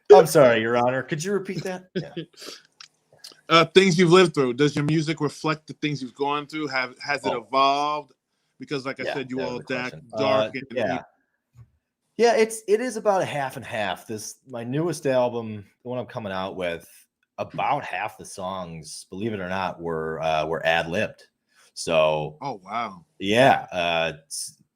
I'm sorry, Your Honor. Could you repeat that? Yeah. Things you've lived through. Does your music reflect the things you've gone through? Has it evolved? Because, like I said, you all dark and yeah. It is about a half and half. My newest album, the one I'm coming out with, about half the songs, believe it or not, were ad-libbed. So, oh wow, yeah.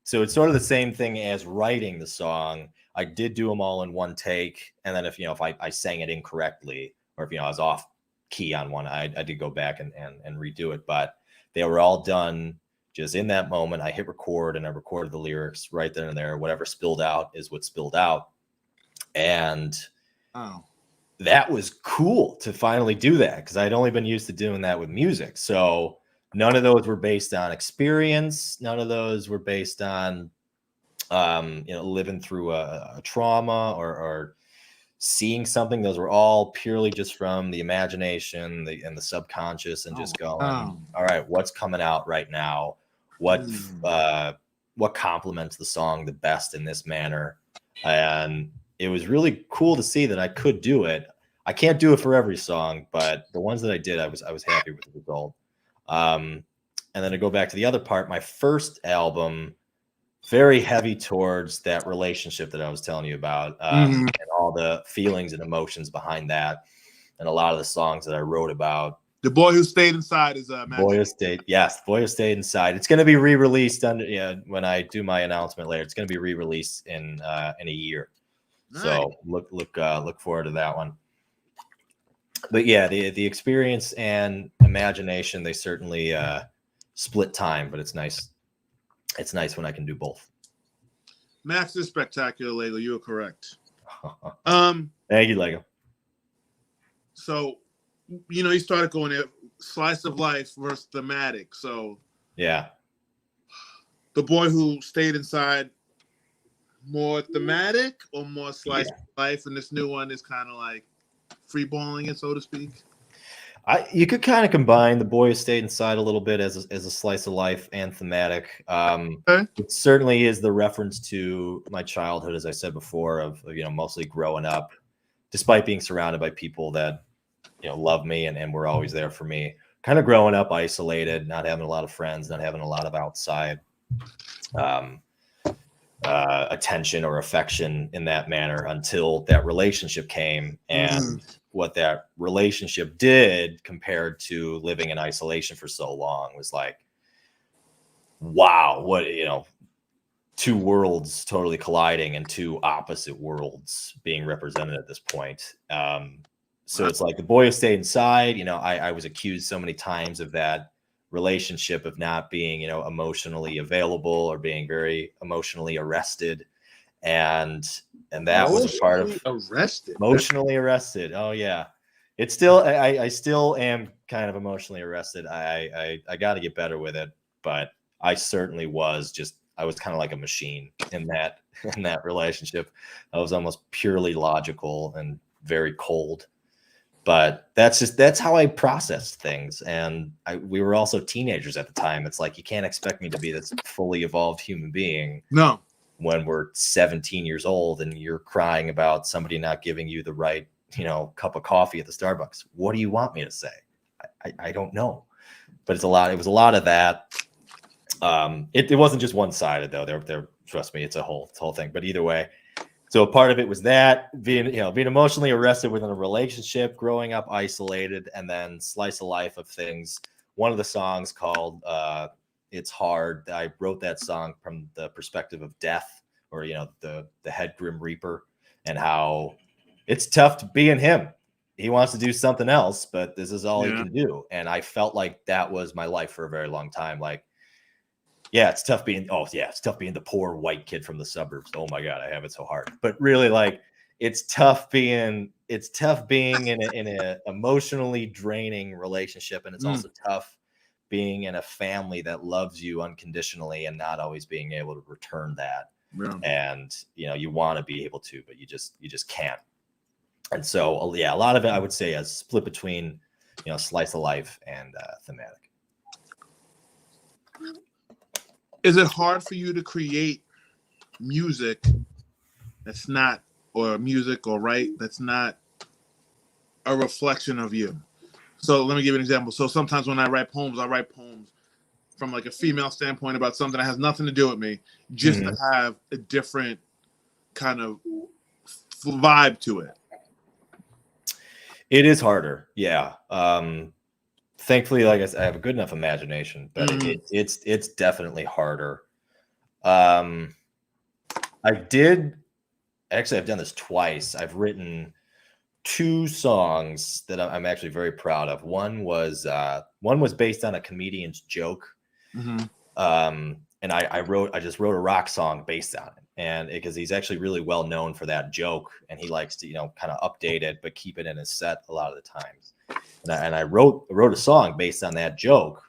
So it's sort of the same thing as writing the song. I did do them all in one take, and then if I sang it incorrectly, or if I was off key on one, I did go back and redo it. But they were all done just in that moment. I hit record and I recorded the lyrics right then and there. Whatever spilled out is what spilled out, and that was cool to finally do that, because I'd only been used to doing that with music. So none of those were based on experience. None of those were based on living through a trauma or seeing something. Those were all purely just from the imagination and the subconscious, and just going, all right, what's coming out right now? What complements the song the best in this manner? And it was really cool to see that I could do it. I can't do it for every song, but the ones that I did, I was happy with the result. And then to go back to the other part, my first album, very heavy towards that relationship that I was telling you about, and all the feelings and emotions behind that, and a lot of the songs that I wrote about. The Boy Who Stayed Inside is Boy Who Stayed, yes, Boy Who Stayed Inside. It's going to be re-released when I do my announcement later. It's going to be re-released in a year, nice. So look forward to that one. But yeah, the experience and imagination, they certainly split time, but it's nice. It's nice when I can do both. Max is spectacular, Lego. You are correct. Thank you, Lego. So, you started going there, slice of life versus thematic. So, yeah. The Boy Who Stayed Inside, more thematic or more slice of life? And this new one is kind of like freeballing it, so to speak. You could kind of combine The Boy Who Stayed Inside a little bit as a slice of life and thematic. It certainly is the reference to my childhood, as I said before, of mostly growing up, despite being surrounded by people that love me and were always there for me. Kind of growing up isolated, not having a lot of friends, not having a lot of outside attention or affection in that manner, until that relationship came, and what that relationship did compared to living in isolation for so long was like, wow, what, two worlds totally colliding and two opposite worlds being represented at this point. So it's like The Boy Who Stayed Inside, I was accused so many times of that relationship of not being, emotionally available, or being very emotionally arrested. And that was a part of emotionally arrested. Oh yeah. It's still, I still am kind of emotionally arrested. I got to get better with it, but I certainly was I was kind of like a machine in that relationship. I was almost purely logical and very cold, but that's how I processed things. And we were also teenagers at the time. It's like, you can't expect me to be this fully evolved human being. No. When we're 17 years old and you're crying about somebody not giving you the right, cup of coffee at the Starbucks. What do you want me to say? I don't know. But it was a lot of that. It wasn't just one-sided though. There, trust me, it's a whole thing. But either way, so part of it was that being emotionally arrested within a relationship, growing up isolated, and then slice of life of things. One of the songs called It's Hard. I wrote that song from the perspective of death, or the head Grim Reaper, and how it's tough to be in him. He wants to do something else, but this is all he can do. And I felt like that was my life for a very long time. Like, it's tough being the poor white kid from the suburbs. Oh my God, I have it so hard. But really, like, it's tough being in a emotionally draining relationship, and it's also tough being in a family that loves you unconditionally and not always being able to return that. Yeah. And you want to be able to, but you just can't. And so a lot of it, I would say, is split between slice of life and thematic. Is it hard for you to create music that's not, or music or write that's not a reflection of you? So let me give you an example. So sometimes when I write poems from like a female standpoint about something that has nothing to do with me, just to have a different kind of vibe to it. It is harder. Yeah. Thankfully, like I said, I have a good enough imagination, but it's definitely harder. I've done this twice. I've written 2 songs that I'm actually very proud of. One was based on a comedian's joke. And I just wrote a rock song based on it. And because he's actually really well known for that joke, and he likes to, kind of update it, but keep it in his set a lot of the times. And I wrote a song based on that joke.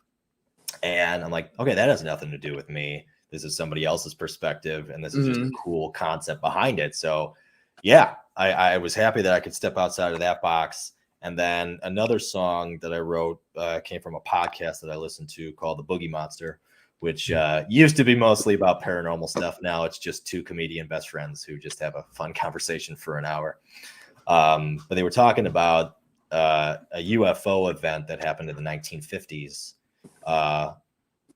And I'm like, okay, that has nothing to do with me. This is somebody else's perspective, and this is just a cool concept behind it. So yeah, I was happy that I could step outside of that box. And then another song that I wrote came from a podcast that I listened to called The Boogie Monster, which used to be mostly about paranormal stuff. Now it's just 2 comedian best friends who just have a fun conversation for an hour. But they were talking about a UFO event that happened in the 1950s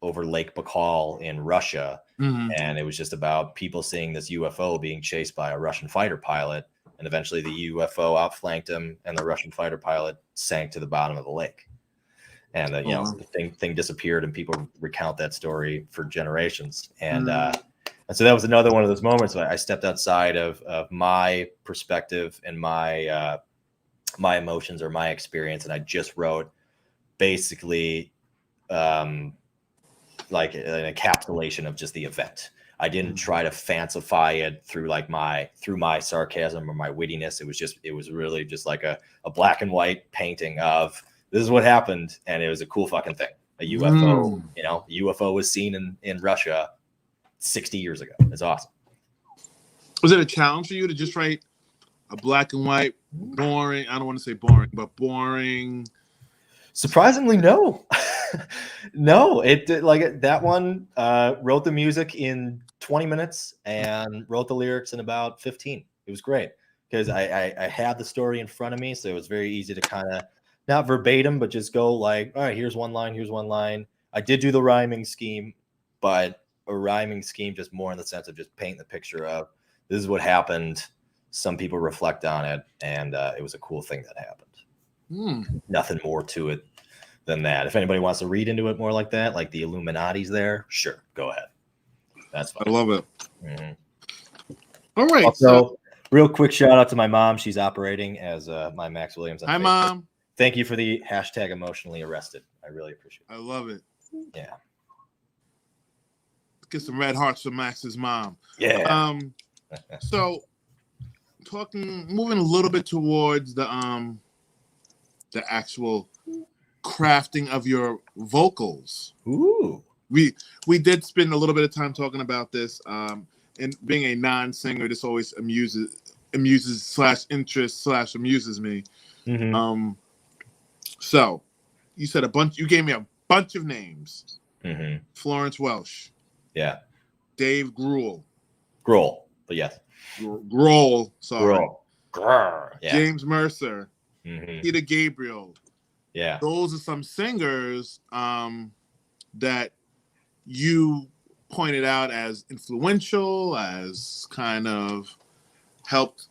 over Lake Baikal in Russia. And it was just about people seeing this UFO being chased by a Russian fighter pilot. And eventually the UFO outflanked him, and the Russian fighter pilot sank to the bottom of the lake. And the thing disappeared, and people recount that story for generations. And so that was another one of those moments where I stepped outside of my perspective and my emotions or my experience, and I just wrote basically like an encapsulation of just the event. I didn't try to fancify it through my sarcasm or my wittiness. It was really just like a black and white painting of this is what happened, and it was a cool fucking thing. A UFO, UFO was seen in Russia 60 years ago. It's awesome. Was it a challenge for you to just write a black and white, boring? I don't want to say boring, but boring. Surprisingly, no. No, it did, like that one wrote the music in 20 minutes and wrote the lyrics in about 15. It was great because I had the story in front of me, so it was very easy to kind of not verbatim, but just go like, all right, here's one line. I did do the rhyming scheme, but a rhyming scheme just more in the sense of just painting the picture of this is what happened. Some people reflect on it, and it was a cool thing that happened. Nothing more to it than that. If anybody wants to read into it more like that, like the Illuminati's there, sure, go ahead. That's fine. I love it. All right. Also, real quick shout out to my mom. She's operating as my Max Williams. Hi, Mom. Thank you for the hashtag emotionally arrested. I really appreciate it. I love it. Yeah. Let's get some red hearts for Max's mom. Yeah. So moving a little bit towards the actual crafting of your vocals. Ooh. We did spend a little bit of time talking about this. And being a non-singer, this always amuses / interests / amuses me. So you said you gave me a bunch of names. Florence Welsh. Yeah. Dave Grohl, but yes. Grohl, sorry. Grohl. Yeah. James Mercer. Peter Gabriel. Yeah. Those are some singers that you pointed out as influential, as kind of helped.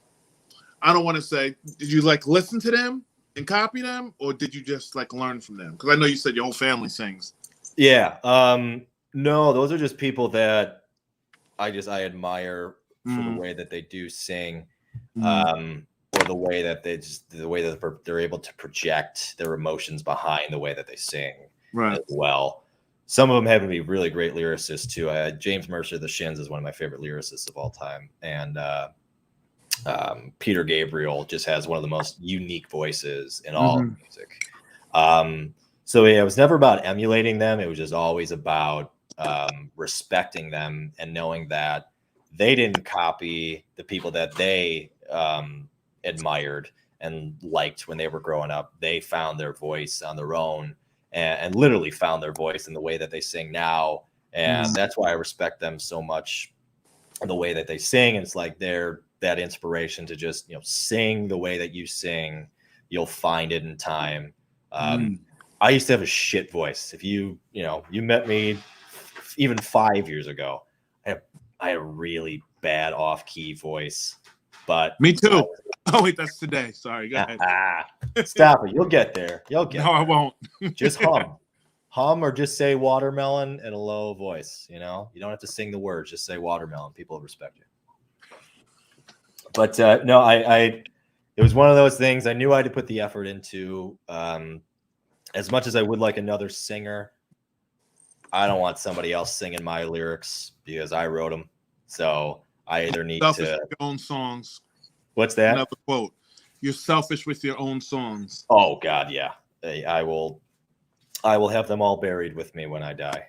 I don't want to say, did you listen to them and copy them, or did you just learn from them? Because I know you said your whole family sings. Yeah. No, those are just people that I admire for the way that they do sing, or the way that they're able to project their emotions behind the way that they sing, right, as well. Some of them happen to be really great lyricists too. James Mercer, the Shins, is one of my favorite lyricists of all time, and Peter Gabriel just has one of the most unique voices in all of music. So yeah, it was never about emulating them. It was just always about respecting them and knowing that they didn't copy the people that they admired and liked when they were growing up. They found their voice on their own and literally found their voice in the way that they sing now. And that's why I respect them so much, the way that they sing. And it's like they're that inspiration to just, sing the way that you sing. You'll find it in time. I used to have a shit voice. If you met me even 5 years ago, I had a really bad off-key voice. But me too. Oh wait, that's today. Sorry, go ahead. Stop it. You'll get there. You'll get No, there. I won't. Just hum or just say watermelon in a low voice. You don't have to sing the words, just say watermelon. People respect you. But no, it was one of those things I knew I had to put the effort into. As much as I would like another singer, I don't want somebody else singing my lyrics because I wrote them. So I either need selfish to with your own songs. What's that? Another quote. You're selfish with your own songs. Oh God, yeah. I will have them all buried with me when I die.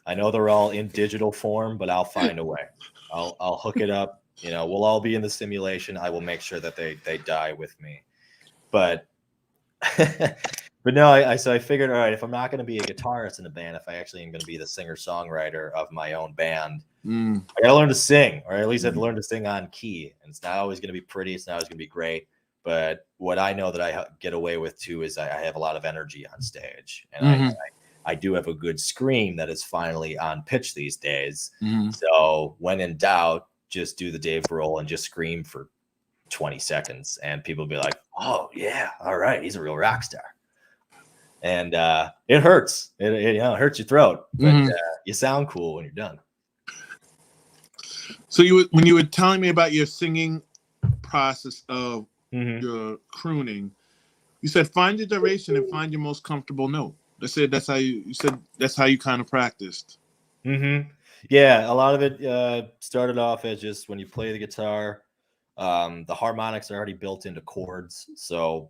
I know they're all in digital form, but I'll find a way. I'll hook it up. We'll all be in the simulation. I will make sure that they die with me. But but no, so I figured, all right, if I'm not going to be a guitarist in a band, if I actually am going to be the singer-songwriter of my own band, I got to learn to sing, or at least I have to learn to sing on key. And it's not always going to be pretty. It's not always going to be great. But what I know that I get away with too is I have a lot of energy on stage, and I do have a good scream that is finally on pitch these days. So when in doubt, just do the Dave Grohl and just scream for 20 seconds, and people will be like, "Oh yeah, all right, he's a real rock star." And it hurts. It hurts your throat, but you sound cool when you're done. So when you were telling me about your singing process of your crooning, you said find your duration and find your most comfortable note. That's how you kind of practiced. Yeah, a lot of it started off as just when you play the guitar, the harmonics are already built into chords. So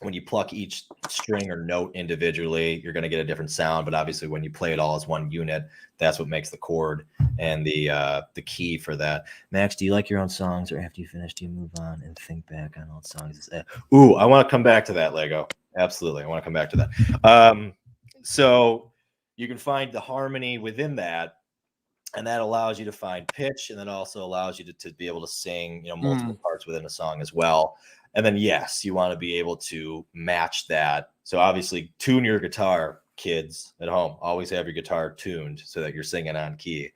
when you pluck each string or note individually, you're going to get a different sound. But obviously, when you play it all as one unit, that's what makes the chord and the key for that. Max, do you like your own songs, or after you finish, do you move on and think back on old songs? Ooh, I want to come back to that, Lego. Absolutely, I want to come back to that. So you can find the harmony within that, and that allows you to find pitch, and then also allows you to be able to sing, multiple parts within a song as well. And then, yes, you want to be able to match that. So obviously, tune your guitar, kids at home. Always have your guitar tuned so that you're singing on key.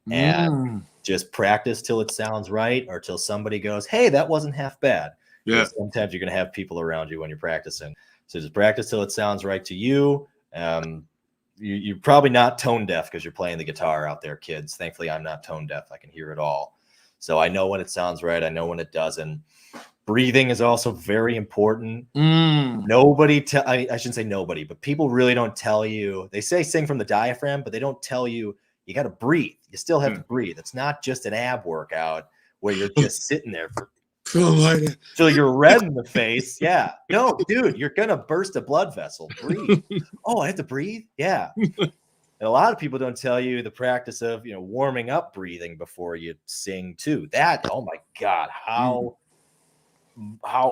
And just practice till it sounds right, or till somebody goes, "Hey, that wasn't half bad." Yeah. Sometimes you're going to have people around you when you're practicing. So just practice till it sounds right to you. You're probably not tone deaf because you're playing the guitar out there, kids. Thankfully, I'm not tone deaf. I can hear it all. So I know when it sounds right. I know when it doesn't. Breathing is also very important. Nobody, I shouldn't say nobody, but people really don't tell you. They say sing from the diaphragm, but they don't tell you got to breathe. You still have to breathe. It's not just an ab workout where you're just sitting there till you're red in the face. Yeah. No, dude, you're going to burst a blood vessel. Breathe. Oh, I have to breathe? Yeah. And a lot of people don't tell you the practice of, warming up breathing before you sing too. That, oh my God, how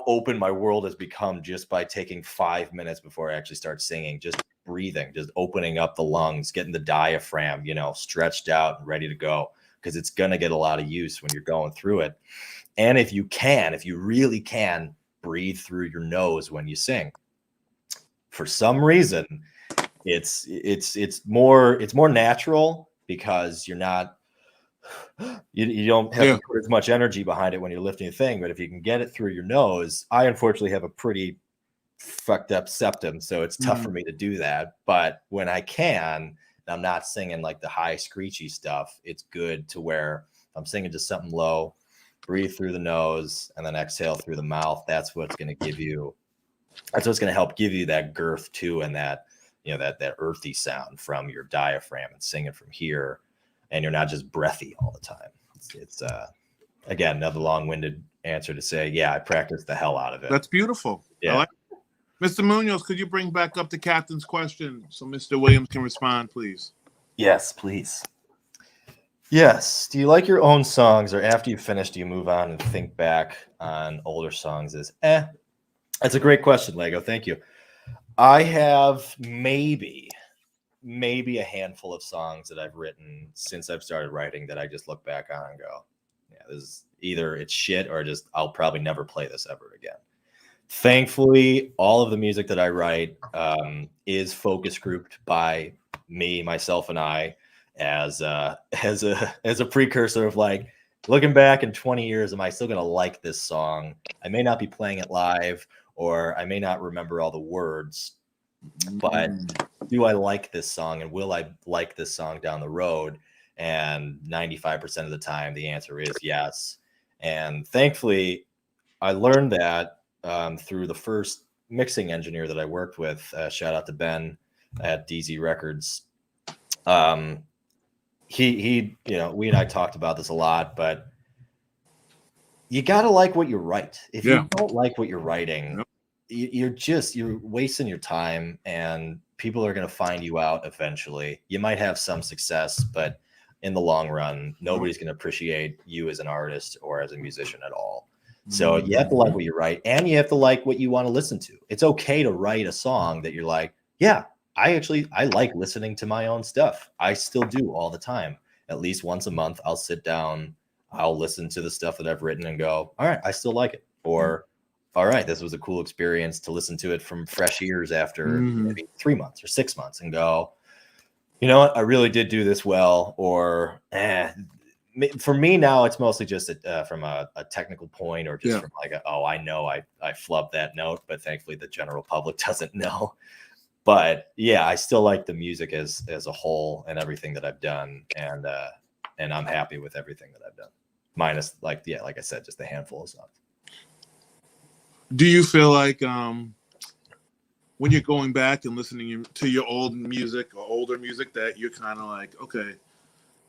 open my world has become just by taking 5 minutes before I actually start singing, just breathing, just opening up the lungs, getting the diaphragm, stretched out and ready to go, because it's going to get a lot of use when you're going through it. And if you really can breathe through your nose when you sing, for some reason, it's more natural, because you're not, you don't have to put as much energy behind it when you're lifting a thing. But if you can get it through your nose, I unfortunately have a pretty fucked up septum, so it's tough for me to do that. But when I can, and I'm not singing like the high screechy stuff, it's good to where I'm singing just something low, breathe through the nose and then exhale through the mouth. That's what's going to help give you that girth too, and that that earthy sound from your diaphragm, and singing from here. And you're not just breathy all the time. It's again, another long-winded answer to say, yeah, I practice the hell out of it. That's beautiful. Yeah. Mr. Munoz, could you bring back up the captain's question so Mr. Williams can respond, please? Yes, please. Yes. Do you like your own songs, or after you finish, do you move on and think back on older songs? That's a great question, Lego. Thank you. I have maybe a handful of songs that I've written since I've started writing that I just look back on and go, yeah, this is either it's shit or just I'll probably never play this ever again. Thankfully, all of the music that I write is focus grouped by me, myself, and I as a precursor of like looking back in 20 years, am I still gonna like this song? I may not be playing it live, or I may not remember all the words, but do I like this song, and will I like this song down the road? And 95% of the time, the answer is yes. And thankfully, I learned that through the first mixing engineer that I worked with. Shout out to Ben at DZ Records. He, we and I talked about this a lot, but you got to like what you write. If you don't like what you're writing, you're wasting your time, and people are going to find you out eventually. You might have some success, but in the long run, nobody's going to appreciate you as an artist or as a musician at all. So you have to like what you write, and you have to like what you want to listen to. It's okay to write a song that you're like, yeah, I like listening to my own stuff. I still do all the time. At least once a month, I'll sit down, I'll listen to the stuff that I've written and go, all right, I still like it. Or, all right, this was a cool experience to listen to it from fresh ears after maybe 3 months or 6 months, and go, you know what, I really did do this well. Or, for me now, it's mostly just from a technical point, or just from like, I know I flubbed that note, but thankfully the general public doesn't know. But yeah, I still like the music as a whole and everything that I've done, and I'm happy with everything that I've done, minus like I said, just a handful of songs. Do you feel like when you're going back and listening to your old music or older music that you're kind of like, okay,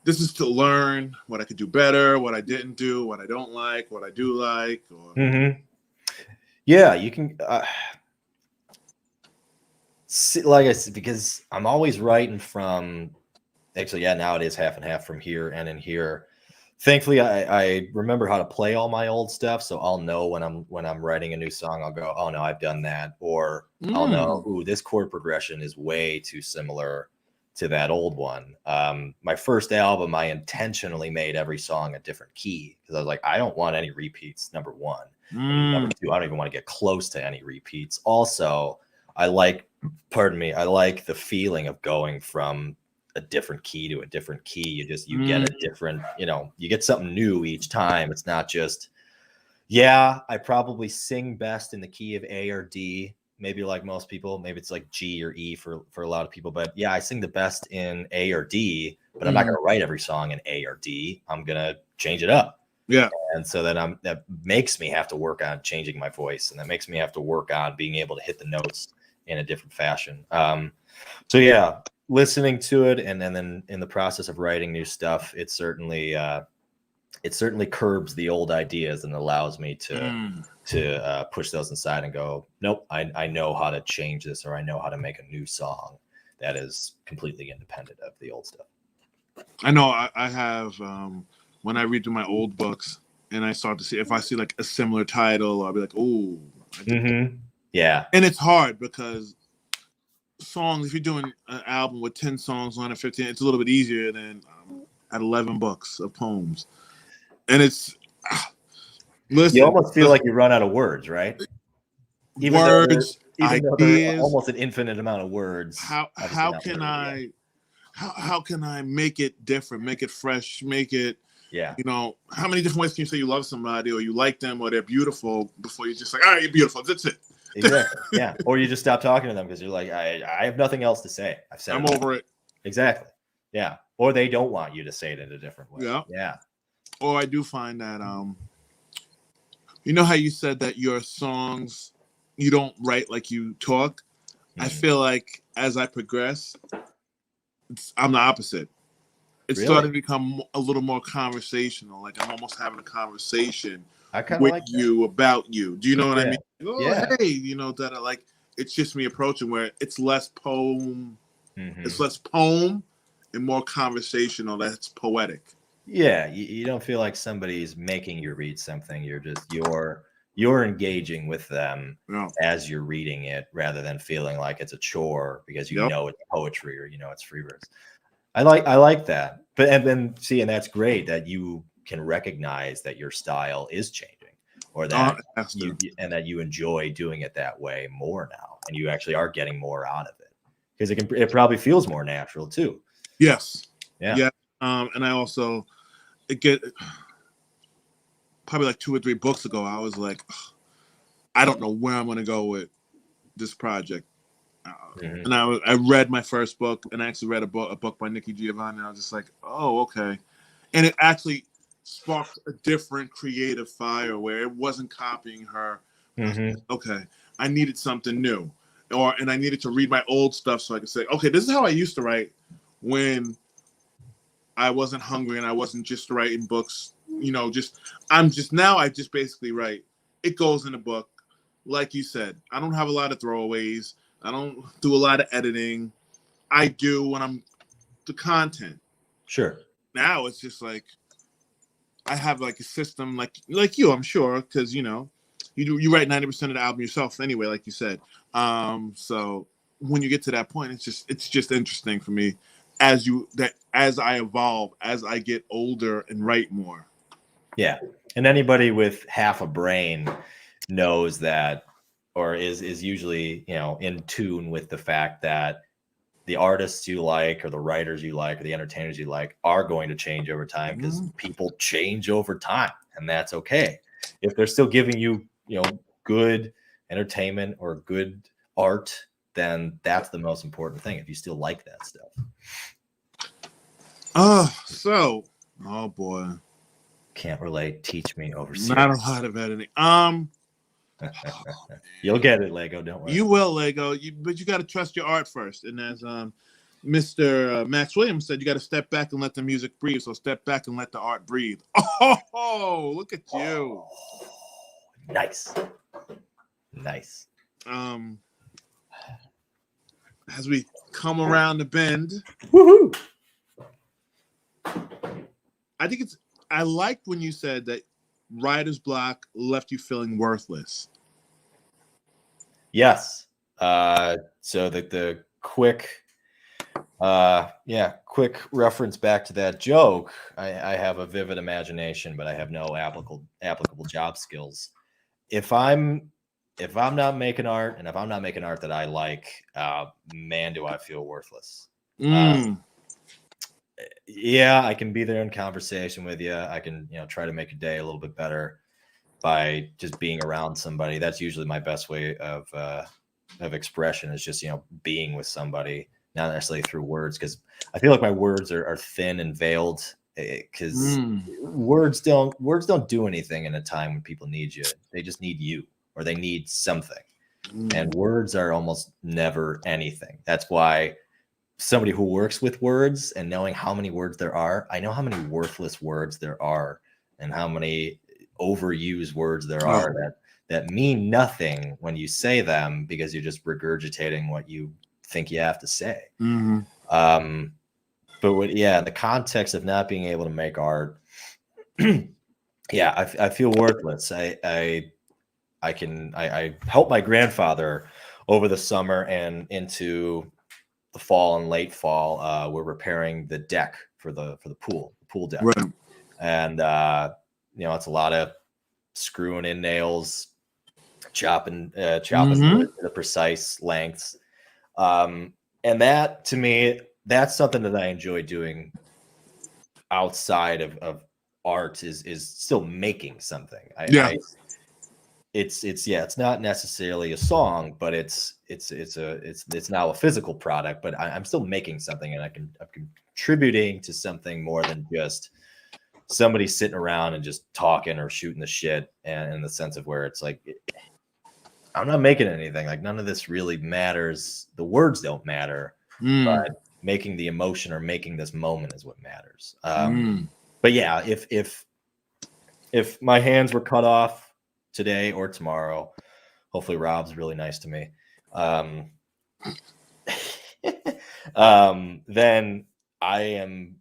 this is to learn what I could do better, what I didn't do, what I don't like, what I do like? Or... Yeah, you can. Like I said, because I'm always writing from. Actually, yeah, now it is half and half from here and in here. Thankfully, I remember how to play all my old stuff, so I'll know when I'm writing a new song. I'll go, oh no, I've done that, or I'll know, ooh, this chord progression is way too similar to that old one. My first album, I intentionally made every song a different key, because I was like, I don't want any repeats. Number one, number two, I don't even want to get close to any repeats. Also, I like the feeling of going from a different key to a different key. You get a different, you get something new each time. It's not just, I probably sing best in the key of A or D, maybe like most people. Maybe it's like G or E for a lot of people, but yeah, I sing the best in A or D, but I'm not going to write every song in A or D. I'm going to change it up. Yeah. And so then that makes me have to work on changing my voice, and that makes me have to work on being able to hit the notes in a different fashion. So yeah, listening to it, and then in the process of writing new stuff, it certainly curbs the old ideas and allows me to push those aside and go, nope, I know how to change this, or I know how to make a new song that is completely independent of the old stuff. I know I have when I read through my old books and I start to see, if I see like a similar title, I'll be like, oh, yeah. And it's hard because songs, if you're doing an album with 10 songs on it, 15, it's a little bit easier than at 11 books of poems. And it's listen, you almost feel like you run out of words, right? Even words, though there's almost an infinite amount of words. How can I make it different, make it fresh, make it, how many different ways can you say you love somebody or you like them or they're beautiful before you're just like, all right, you're beautiful, that's it. Exactly. Yeah. Or you just stop talking to them because you're like, I have nothing else to say. I'm over it. Exactly. Yeah. Or they don't want you to say it in a different way. Yeah. Yeah. Or I do find that you know how you said that your songs, you don't write like you talk? I feel like as I progress, I'm the opposite. It's starting to become a little more conversational. Like I'm almost having a conversation with like you about you. Do you know what I mean? Oh, hey, that I like. It's just me approaching where it's less poem. It's less poem and more conversational. That's poetic. Yeah, you don't feel like somebody's making you read something. You're just you're engaging with them as you're reading it, rather than feeling like it's a chore because you know it's poetry or it's free verse. I like that. But and that's great that you can recognize that your style is changing. or that Esther. that you enjoy doing it that way more now, and you actually are getting more out of it because it probably feels more natural too. Yes. Yeah. Yeah. And I also get probably like 2 or 3 books ago, I was like, I don't know where I'm going to go with this project. And I read my first book, and I actually read a book by Nikki Giovanni, and I was just like, oh, okay. And it actually sparked a different creative fire where it wasn't copying her. Okay, I needed something new, and I needed to read my old stuff so I could say, okay, this is how I used to write when I wasn't hungry and I wasn't just writing books. I just basically write. It goes in a book. Like you said, I don't have a lot of throwaways. I don't do a lot of editing. I do when I'm the content. Sure. Now it's just like I have like a system like you, I'm sure, because you write 90% of the album yourself anyway, like you said. So when you get to that point, it's just interesting for me as I evolve, as I get older and write more. Yeah. And anybody with half a brain knows that, or is usually, in tune with the fact that the artists you like, or the writers you like, or the entertainers you like are going to change over time, because people change over time, and that's okay. If they're still giving you, good entertainment or good art, then that's the most important thing. If you still like that stuff. Oh boy. Can't relate. Teach me overseas. Not a lot of editing. You'll get it, Lego. Don't worry. You will, Lego. But you got to trust your art first. And as Mr. Max Williams said, you got to step back and let the music breathe. So step back and let the art breathe. Oh, look at you. Nice. As we come around the bend, woohoo! I liked when you said that writer's block left you feeling worthless. Yes. So the quick reference back to that joke. I have a vivid imagination, but I have no applicable job skills. If I'm not making art, and if I'm not making art that I like, man, do I feel worthless. Yeah, I can be there in conversation with you. I can, try to make your day a little bit better by just being around somebody. That's usually my best way of expression, is just, being with somebody, not necessarily through words, because I feel like my words are thin and veiled, because words don't do anything in a time when people need you. They just need you, or they need something. And words are almost never anything. That's why somebody who works with words and knowing how many words there are, I know how many worthless words there are, and how many overused words there are that mean nothing when you say them, because you're just regurgitating what you think you have to say. But the context of not being able to make art, I feel worthless. I helped my grandfather over the summer and into the fall and late fall. We're repairing the deck for the pool deck. Right. And it's a lot of screwing in nails, chopping the precise lengths. And that, to me, that's something that I enjoy doing outside of art, is still making something. It's not necessarily a song, but it's now a physical product, but I'm still making something, and I'm contributing to something more than just somebody sitting around and just talking or shooting the shit, and in the sense of where it's like, I'm not making anything. Like, none of this really matters. The words don't matter, but making the emotion or making this moment is what matters. But yeah, if my hands were cut off today or tomorrow, hopefully Rob's really nice to me, then I am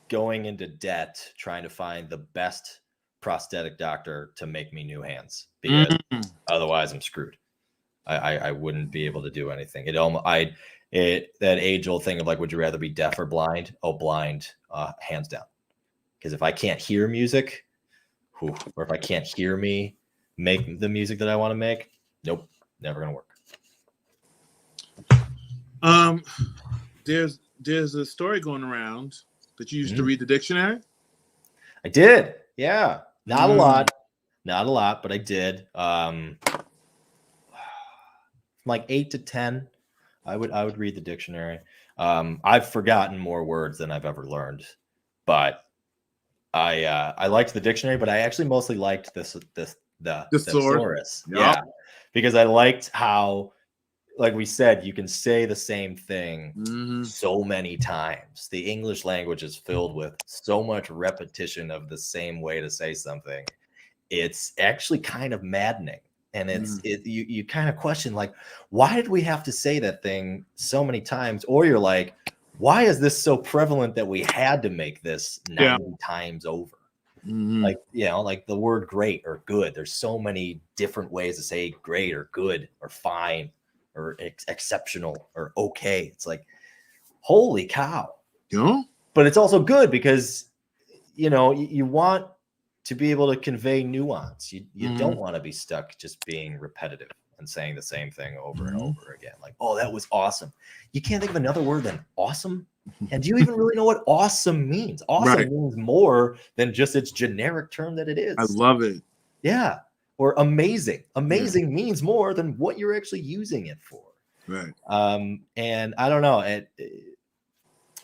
going into debt trying to find the best prosthetic doctor to make me new hands, because otherwise I'm screwed. I wouldn't be able to do anything. That age old thing of like, would you rather be deaf or blind? Oh, blind, hands down. Because if I can't hear music, or if I can't hear me, make the music that I want to make, nope, never gonna work. There's a story going around that you used to read the dictionary. I did, yeah, not a lot, but I did. Like 8 to 10, I would read the dictionary. I've forgotten more words than I've ever learned, but I liked the dictionary, but I actually mostly liked the thesaurus. Yep. Yeah, because I liked how, like we said, you can say the same thing so many times. The English language is filled with so much repetition of the same way to say something. It's actually kind of maddening. And you kind of question, like, why did we have to say that thing so many times? Or you're like, why is this so prevalent that we had to make this 90 times over? Like, like the word great or good. There's so many different ways to say great or good or fine or exceptional or okay. It's like, holy cow. Yeah. But it's also good because, you want to be able to convey nuance. You don't want to be stuck just being repetitive and saying the same thing over and over again. Like, oh, that was awesome. You can't think of another word than awesome. And do you even really know what awesome means? Awesome means more than just its generic term that it is. I love it. Yeah. Or amazing. Amazing means more than what you're actually using it for. Right. And I don't know.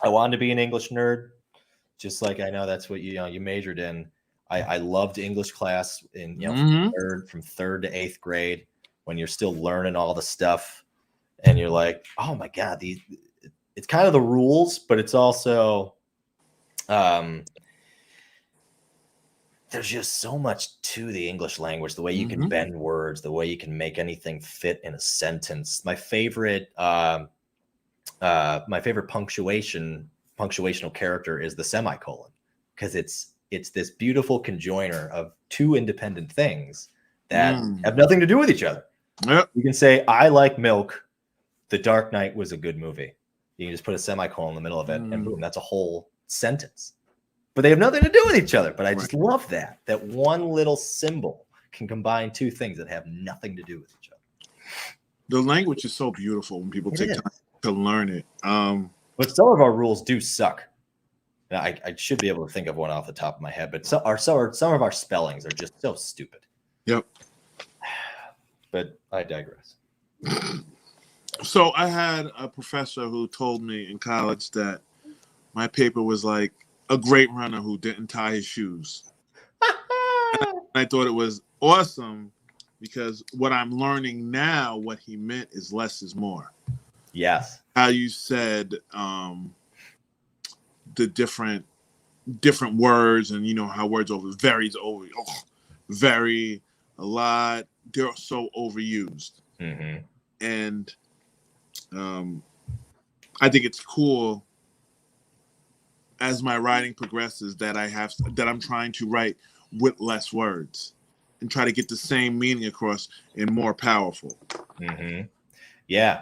I wanted to be an English nerd, just like I know that's what you majored in. I loved English class in from third to eighth grade, when you're still learning all the stuff and you're like, oh my God, it's kind of the rules, but it's also there's just so much to the English language, the way you can bend words, the way you can make anything fit in a sentence. My favorite punctuational character is the semicolon, because it's this beautiful conjoiner of two independent things that have nothing to do with each other. Yep. You can say, I like milk. The Dark Knight was a good movie. You can just put a semicolon in the middle of it and boom, that's a whole sentence. But they have nothing to do with each other. But I just love that one little symbol can combine two things that have nothing to do with each other. The language is so beautiful when people take time to learn it. But some of our rules do suck. I should be able to think of one off the top of my head, but some of our spellings are just so stupid. Yep. But I digress. So I had a professor who told me in college that my paper was like a great runner who didn't tie his shoes. I thought it was awesome, because what I'm learning now, what he meant is less is more. Yes. How you said the different words, and how words varies over, vary a lot. They're so overused. And I think it's cool as my writing progresses that I'm trying to write with less words and try to get the same meaning across and more powerful. Yeah.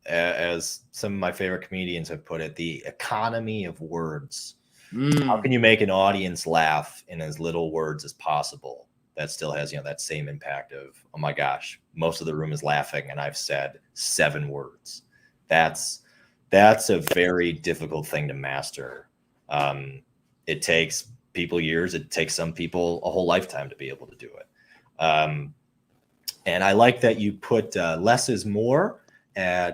As some of my favorite comedians have put it, the economy of words. How can you make an audience laugh in as little words as possible that still has, that same impact of, oh my gosh, most of the room is laughing and I've said 7 words. That's a very difficult thing to master. It takes people years. It takes some people a whole lifetime to be able to do it. And I like that you put less is more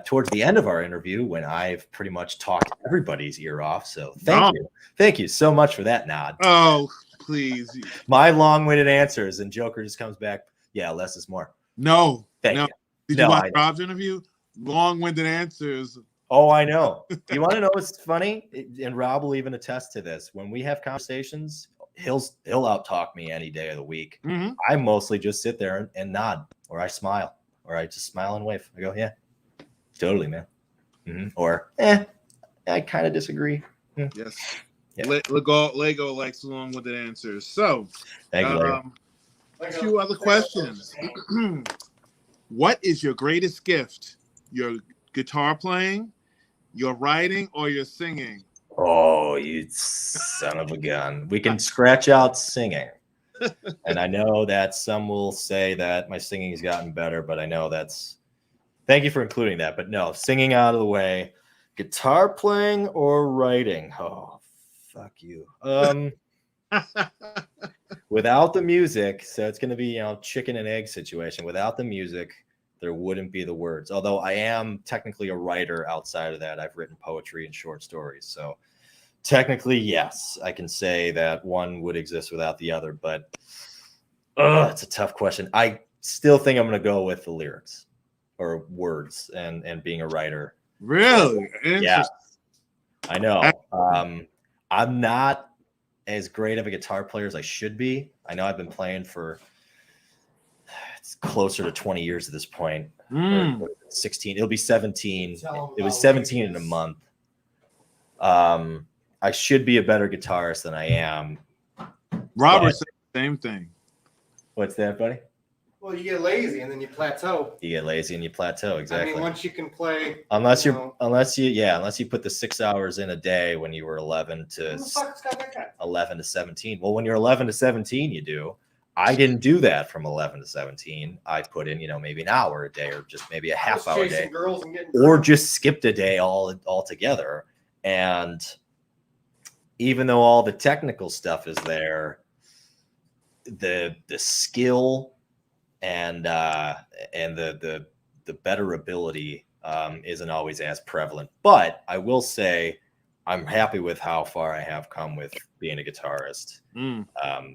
towards the end of our interview, when I've pretty much talked everybody's ear off. So thank you. Thank you so much for that nod. Oh, please. My long-winded answers, and Joker just comes back, yeah, less is more. No. Thank you. Did you watch Rob's interview? Long-winded answers. Oh, I know. You want to know what's funny? And Rob will even attest to this. When we have conversations, he'll out-talk me any day of the week. I mostly just sit there and nod, or I smile, or I just smile and wave. I go, yeah, totally, man. Or, I kind of disagree. Yes. Yeah. Lego likes long-winded answers. So, thank you, Lego. A few other questions. What is your greatest gift? Your guitar playing, your writing, or your singing? Oh, you son of a gun. We can scratch out singing. And I know that some will say that my singing has gotten better, but I know that's, thank you for including that. But no, singing out of the way, guitar playing or writing. Oh, fuck you. Without the music, so it's going to be, you know, chicken and egg situation. Without the music, there wouldn't be the words. Although I am technically a writer outside of that. I've written poetry and short stories. So technically, yes, I can say that one would exist without the other, but it's a tough question. I still think I'm going to go with the lyrics or words and being a writer. Really? Yeah, I know. I'm not as great of a guitar player as I should be. I know I've been playing for it's closer to 20 years at this point. Or 16. It'll be 17. It was 17 in a month. I should be a better guitarist than I am. Robert said the same thing. What's that, buddy? Well, you get lazy and then you plateau. You get lazy and you plateau. Exactly. I mean, once you can play, unless you put the 6 hours in a day when you were 11 to 17. Well, when you're 11 to 17, you do. I didn't do that from 11 to 17. I put in, maybe an hour a day or just maybe a half hour a day, or just skipped a day altogether. And even though all the technical stuff is there, the skill and the better ability isn't always as prevalent. But I will say I'm happy with how far I have come with being a guitarist,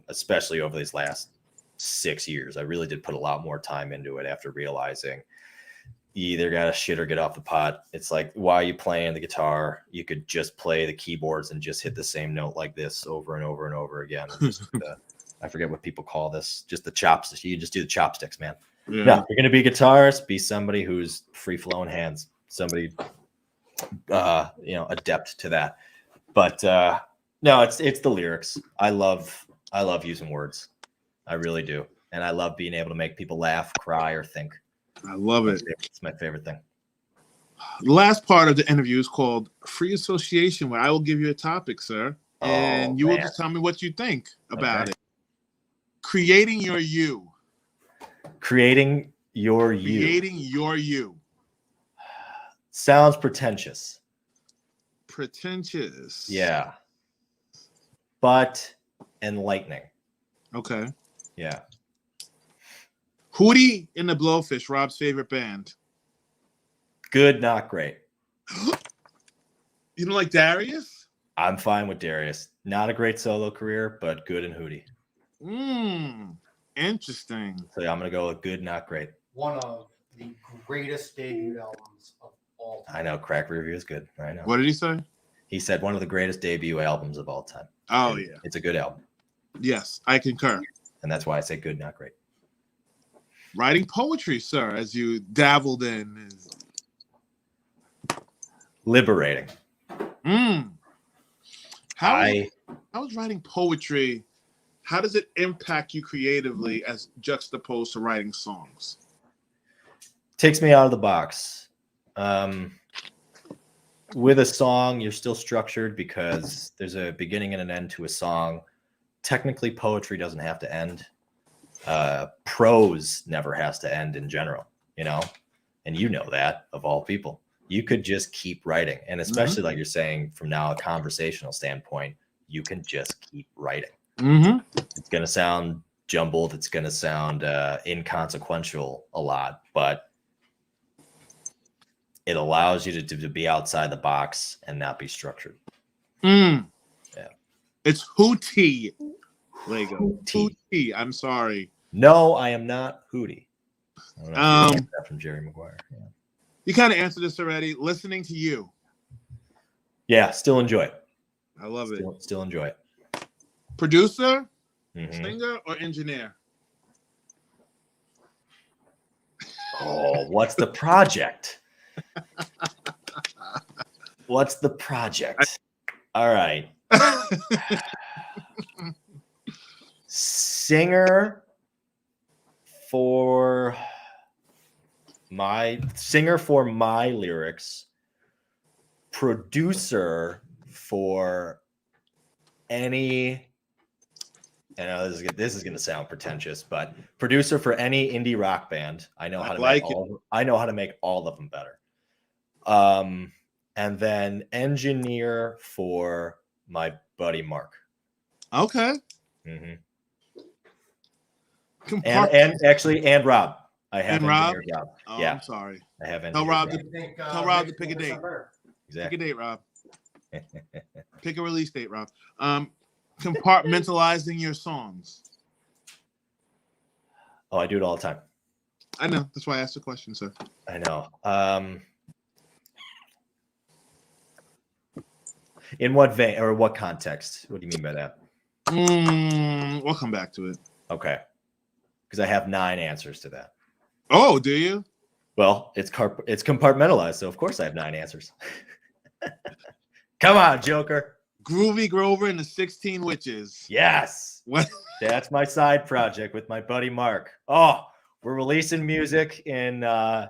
especially over these last 6 years. I really did put a lot more time into it after realizing you either got to shit or get off the pot. It's like, why are you playing the guitar? You could just play the keyboards and just hit the same note like this over and over and over again. I forget what people call this, just the chopsticks. You just do the chopsticks, man. Yeah. No, you're going to be a guitarist, be somebody who's free-flowing hands, somebody adept to that. But no, it's the lyrics. I love using words. I really do. And I love being able to make people laugh, cry, or think. I love it. It's my favorite thing. The last part of the interview is called Free Association, where I will give you a topic, sir. And you will just tell me what you think about it. Creating your you. Creating your you. Creating your you. Sounds pretentious. Pretentious. Yeah. But enlightening. Okay. Yeah. Hootie and the Blowfish, Rob's favorite band. Good, not great. You don't like Darius? I'm fine with Darius. Not a great solo career, but good in Hootie. Interesting. So yeah, I'm gonna go with good, not great. One of the greatest debut albums of all time. I know, Crack Review is good. I know. What did he say? He said one of the greatest debut albums of all time. Oh, and yeah. It's a good album. Yes, I concur. And that's why I say good, not great. Writing poetry, sir, as you dabbled in. Liberating. How is writing poetry, how does it impact you creatively as juxtaposed to writing songs? Takes me out of the box. With a song, you're still structured because there's a beginning and an end to a song. Technically, poetry doesn't have to end. Prose never has to end in general, and you know that of all people. You could just keep writing. And especially like you're saying from now a conversational standpoint, you can just keep writing. It's going to sound jumbled. It's going to sound inconsequential a lot, but it allows you to be outside the box and not be structured. Yeah. It's Hootie. Lego. Hootie. I'm sorry. No, I am not Hootie. I don't know if you that from Jerry Maguire. Yeah. You kind of answered this already. Listening to you. Yeah, still enjoy it. I love it. Still enjoy it. Producer, singer, or engineer? Oh, what's the project? What's the project? All right. Singer for my lyrics, producer for any I know this is going to sound pretentious, but producer for any indie rock band. I know how to like make it. I know how to make all of them better. And then engineer for my buddy Mark. Okay. Mm-hmm. And Rob. I have And Rob? engineered Rob. Oh, Yeah, I'm sorry. I have Tell engineered Rob Rob. to pick a date. Exactly. Pick a date, Rob. Pick a release date, Rob. Compartmentalizing your songs. Oh, I do it all the time. I know. That's why I asked the question, sir. I know. In what vein or what context? What do you mean by that? We'll come back to it. Okay. Because I have 9 answers to that. Oh, do you? Well, it's compartmentalized, so of course I have 9 answers. Come on, Joker. Groovy Grover and the 16 Witches. Yes. What? That's my side project with my buddy Mark. Oh, we're releasing music in a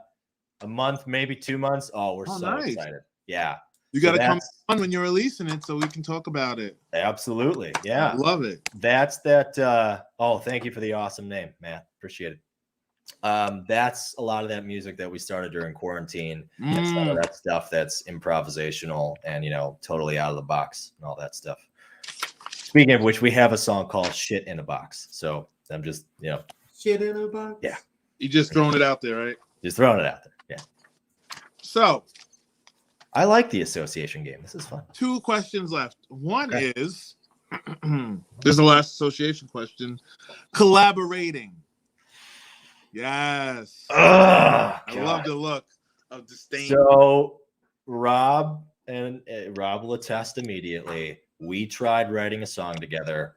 month, maybe 2 months. Oh, we're so excited. Yeah. You got to come on when you're releasing it so we can talk about it. Absolutely. Yeah. I love it. That's that. Oh, thank you for the awesome name, Matt. Appreciate it. That's a lot of that music that we started during quarantine. And some of that stuff that's improvisational and, totally out of the box and all that stuff. Speaking of which, we have a song called Shit in a Box. So I'm just, Shit in a box. Yeah. You just throwing it out there, right? Just throwing it out there. Yeah. So I like the association game. This is fun. 2 questions left. One is, this is the last association question, collaborating. Yes. I love the look of disdain. So Rob will attest immediately. We tried writing a song together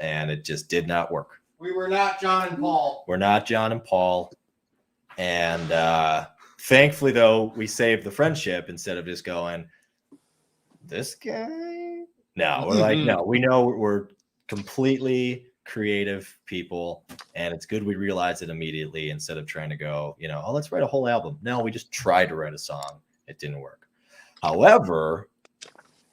and it just did not work. We were not John and Paul. We're not John and Paul. And thankfully, though, we saved the friendship instead of just going, this guy? No, we're like, no, we know we're completely creative people, and it's good we realize it immediately instead of trying to go, oh, let's write a whole album. No, we just tried to write a song. It didn't work. However,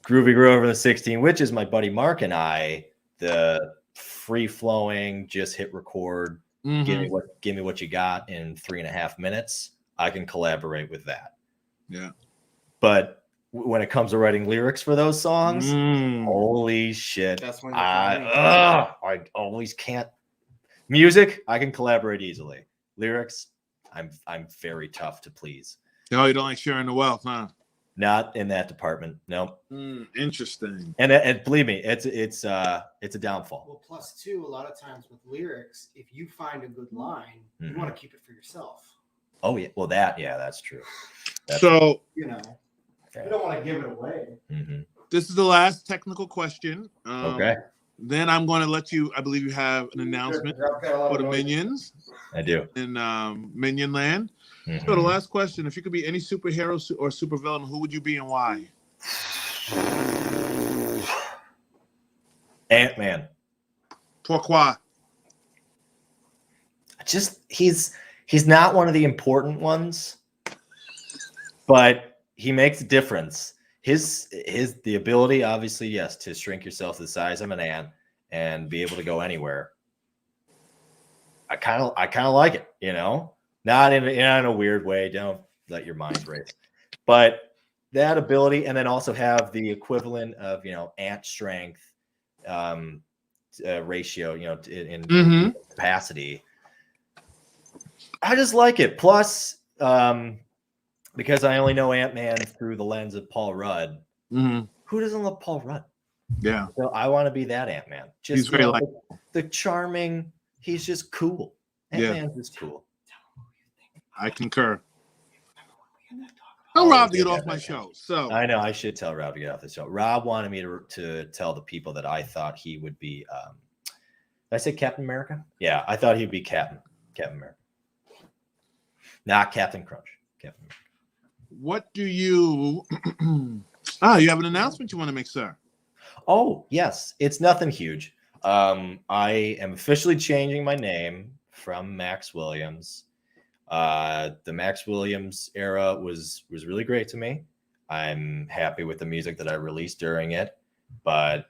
Groovy Grover and the 16 Witches, my buddy Mark and I, the free-flowing, just hit record, give me what you got in 3.5 minutes. I can collaborate with that. Yeah. But when it comes to writing lyrics for those songs, holy shit. That's when I always can't. Music, I can collaborate easily. Lyrics, I'm very tough to please. No, you don't like sharing the wealth, huh? Not in that department. No. Interesting. And believe me, it's a downfall. Well, plus 2, a lot of times with lyrics, if you find a good line, you want to keep it for yourself. Oh yeah, well that's true. So you don't want to give it away. This is the last technical question. Okay. Then I'm going to let you. I believe you have an announcement for the minions. I do. In Minion Land. So the last question: if you could be any superhero or supervillain, who would you be and why? Ant-Man. Pourquoi? Just he's not one of the important ones, but he makes a difference. The ability, obviously, yes, to shrink yourself to the size of an ant and be able to go anywhere. I kind of like it, not in a weird way. Don't let your mind race, but that ability, and then also have the equivalent of ant strength ratio, in capacity. I just like it. Plus, because I only know Ant-Man through the lens of Paul Rudd. Who doesn't love Paul Rudd? Yeah. So I want to be that Ant-Man. Just he's very the charming. He's just cool. Ant-Man's just cool. I concur. Tell Rob to get off my show. So I know I should tell Rob to get off the show. Rob wanted me to tell the people that I thought he would be. Did I say Captain America? Yeah, I thought he'd be Captain America. Not Captain Crunch. Captain America. What do you? You have an announcement you want to make, sir? Oh yes, it's nothing huge. I am officially changing my name from Max Williams. The Max Williams era was really great to me. I'm happy with the music that I released during it, but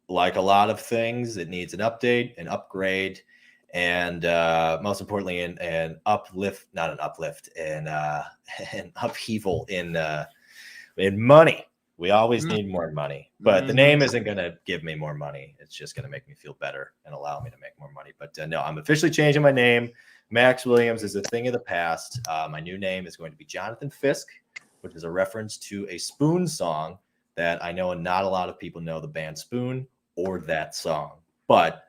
like a lot of things, it needs an update, an upgrade, and most importantly, an uplift, not an uplift, and an upheaval in money. We always need more money, but the name isn't going to give me more money. It's just going to make me feel better and allow me to make more money. But no, I'm officially changing my name. Max Williams is a thing of the past. My new name is going to be Jonathan Fisk, which is a reference to a Spoon song that I know not a lot of people know the band Spoon or that song. But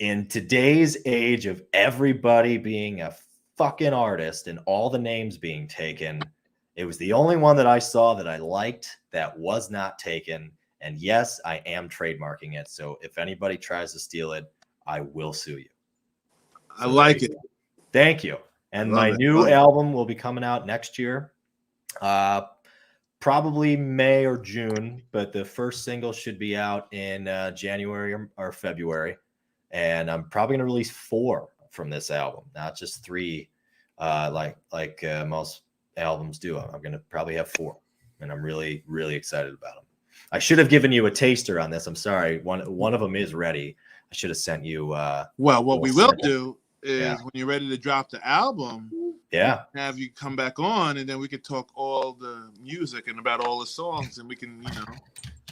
in today's age of everybody being a fucking artist and all the names being taken, it was the only one that I saw that I liked that was not taken. And yes, I am trademarking it. So if anybody tries to steal it, I will sue you. I like it. Thank you. And my new album will be coming out next year. Probably May or June, but the first single should be out in January or February. And I'm probably going to release 4 from this album, not just 3 like most albums do. I'm going to probably have 4, and I'm really, really excited about them. I should have given you a taster on this. I'm sorry. One of them is ready. I should have sent you. Well, what we will do is when you're ready to drop the album, have you come back on, and then we could talk all the music and about all the songs, and we can,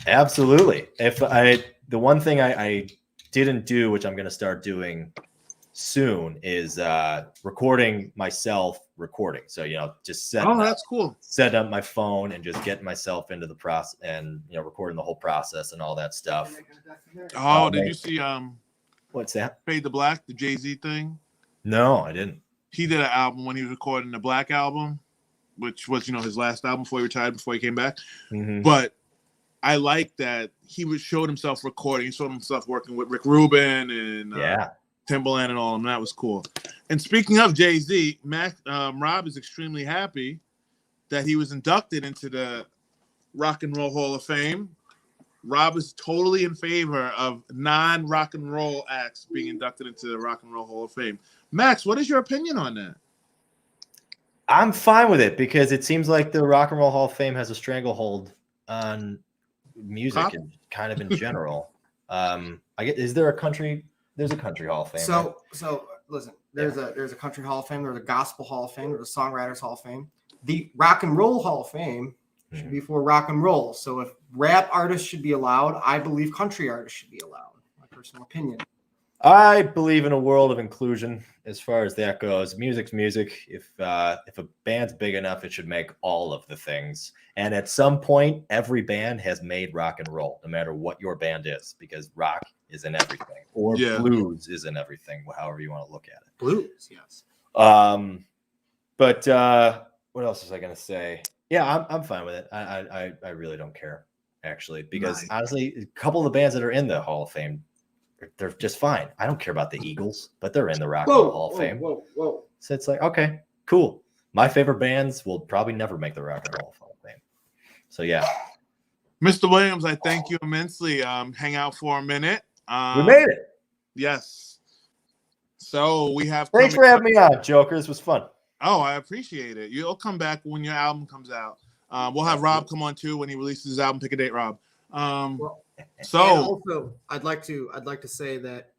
Absolutely. The one thing I didn't do, which I'm going to start doing soon, is recording myself recording. So just that's cool. Set up my phone and just getting myself into the process and recording the whole process and all that stuff. Oh, did you see what's that? Fade to Black, the Jay-Z thing? No, I didn't. He did an album when he was recording the Black album, which was his last album before he retired, before he came back. But I like that he showed himself recording. He showed himself working with Rick Rubin and Timbaland and all of them. That was cool. And speaking of Jay-Z, Rob is extremely happy that he was inducted into the Rock and Roll Hall of Fame. Rob is totally in favor of non-rock and roll acts being inducted into the Rock and Roll Hall of Fame. Max, what is your opinion on that? I'm fine with it because it seems like the Rock and Roll Hall of Fame has a stranglehold on music and kind of in general. Is there a country? There's a country Hall of Fame. So listen, there's a country Hall of Fame, there's a gospel Hall of Fame, there's a songwriters Hall of Fame. The Rock and Roll Hall of Fame should be for rock and roll. So if rap artists should be allowed, I believe country artists should be allowed. My personal opinion. I believe in a world of inclusion as far as that goes. Music's music. If a band's big enough, it should make all of the things. And at some point, every band has made rock and roll, no matter what your band is, because rock is in everything, or blues is in everything, however you want to look at it. Blues, yes. But what else was I going to say? Yeah, I'm fine with it. I really don't care, actually, because honestly, a couple of the bands that are in the Hall of Fame, they're just fine. I don't care about the Eagles, but they're in the Rock and Roll Hall of Fame. Whoa. So it's like, okay, cool. My favorite bands will probably never make the Rock and Roll Hall of Fame. So yeah. Mr. Williams, I thank you immensely. Hang out for a minute. We made it. Yes. So we have. Thanks for having me on, Joker. This was fun. Oh, I appreciate it. You'll come back when your album comes out. We'll have Rob come on too when he releases his album. Pick a date, Rob. So also, I'd like to say that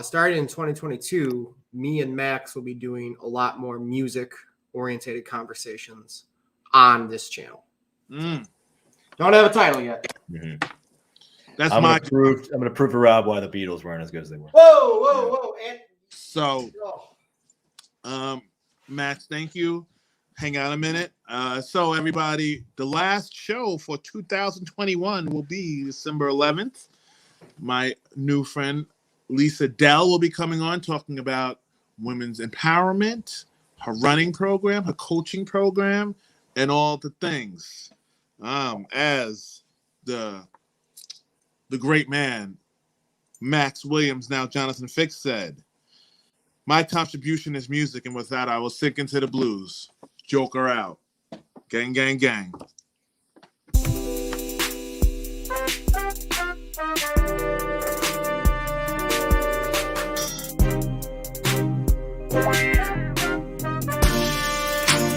starting in 2022, me and Max will be doing a lot more music-oriented conversations on this channel. Don't have a title yet. That's I'm going to prove to Rob why the Beatles weren't as good as they were. Whoa! So, Max, thank you. Hang on a minute. So, everybody, the last show for 2021 will be December 11th. My new friend, Lisa Dell, will be coming on talking about women's empowerment, her running program, her coaching program, and all the things. As the great man, Max Williams, now Jonathan Fick, said, my contribution is music, and with that, I will sink into the blues. Joker out. Gang, gang, gang.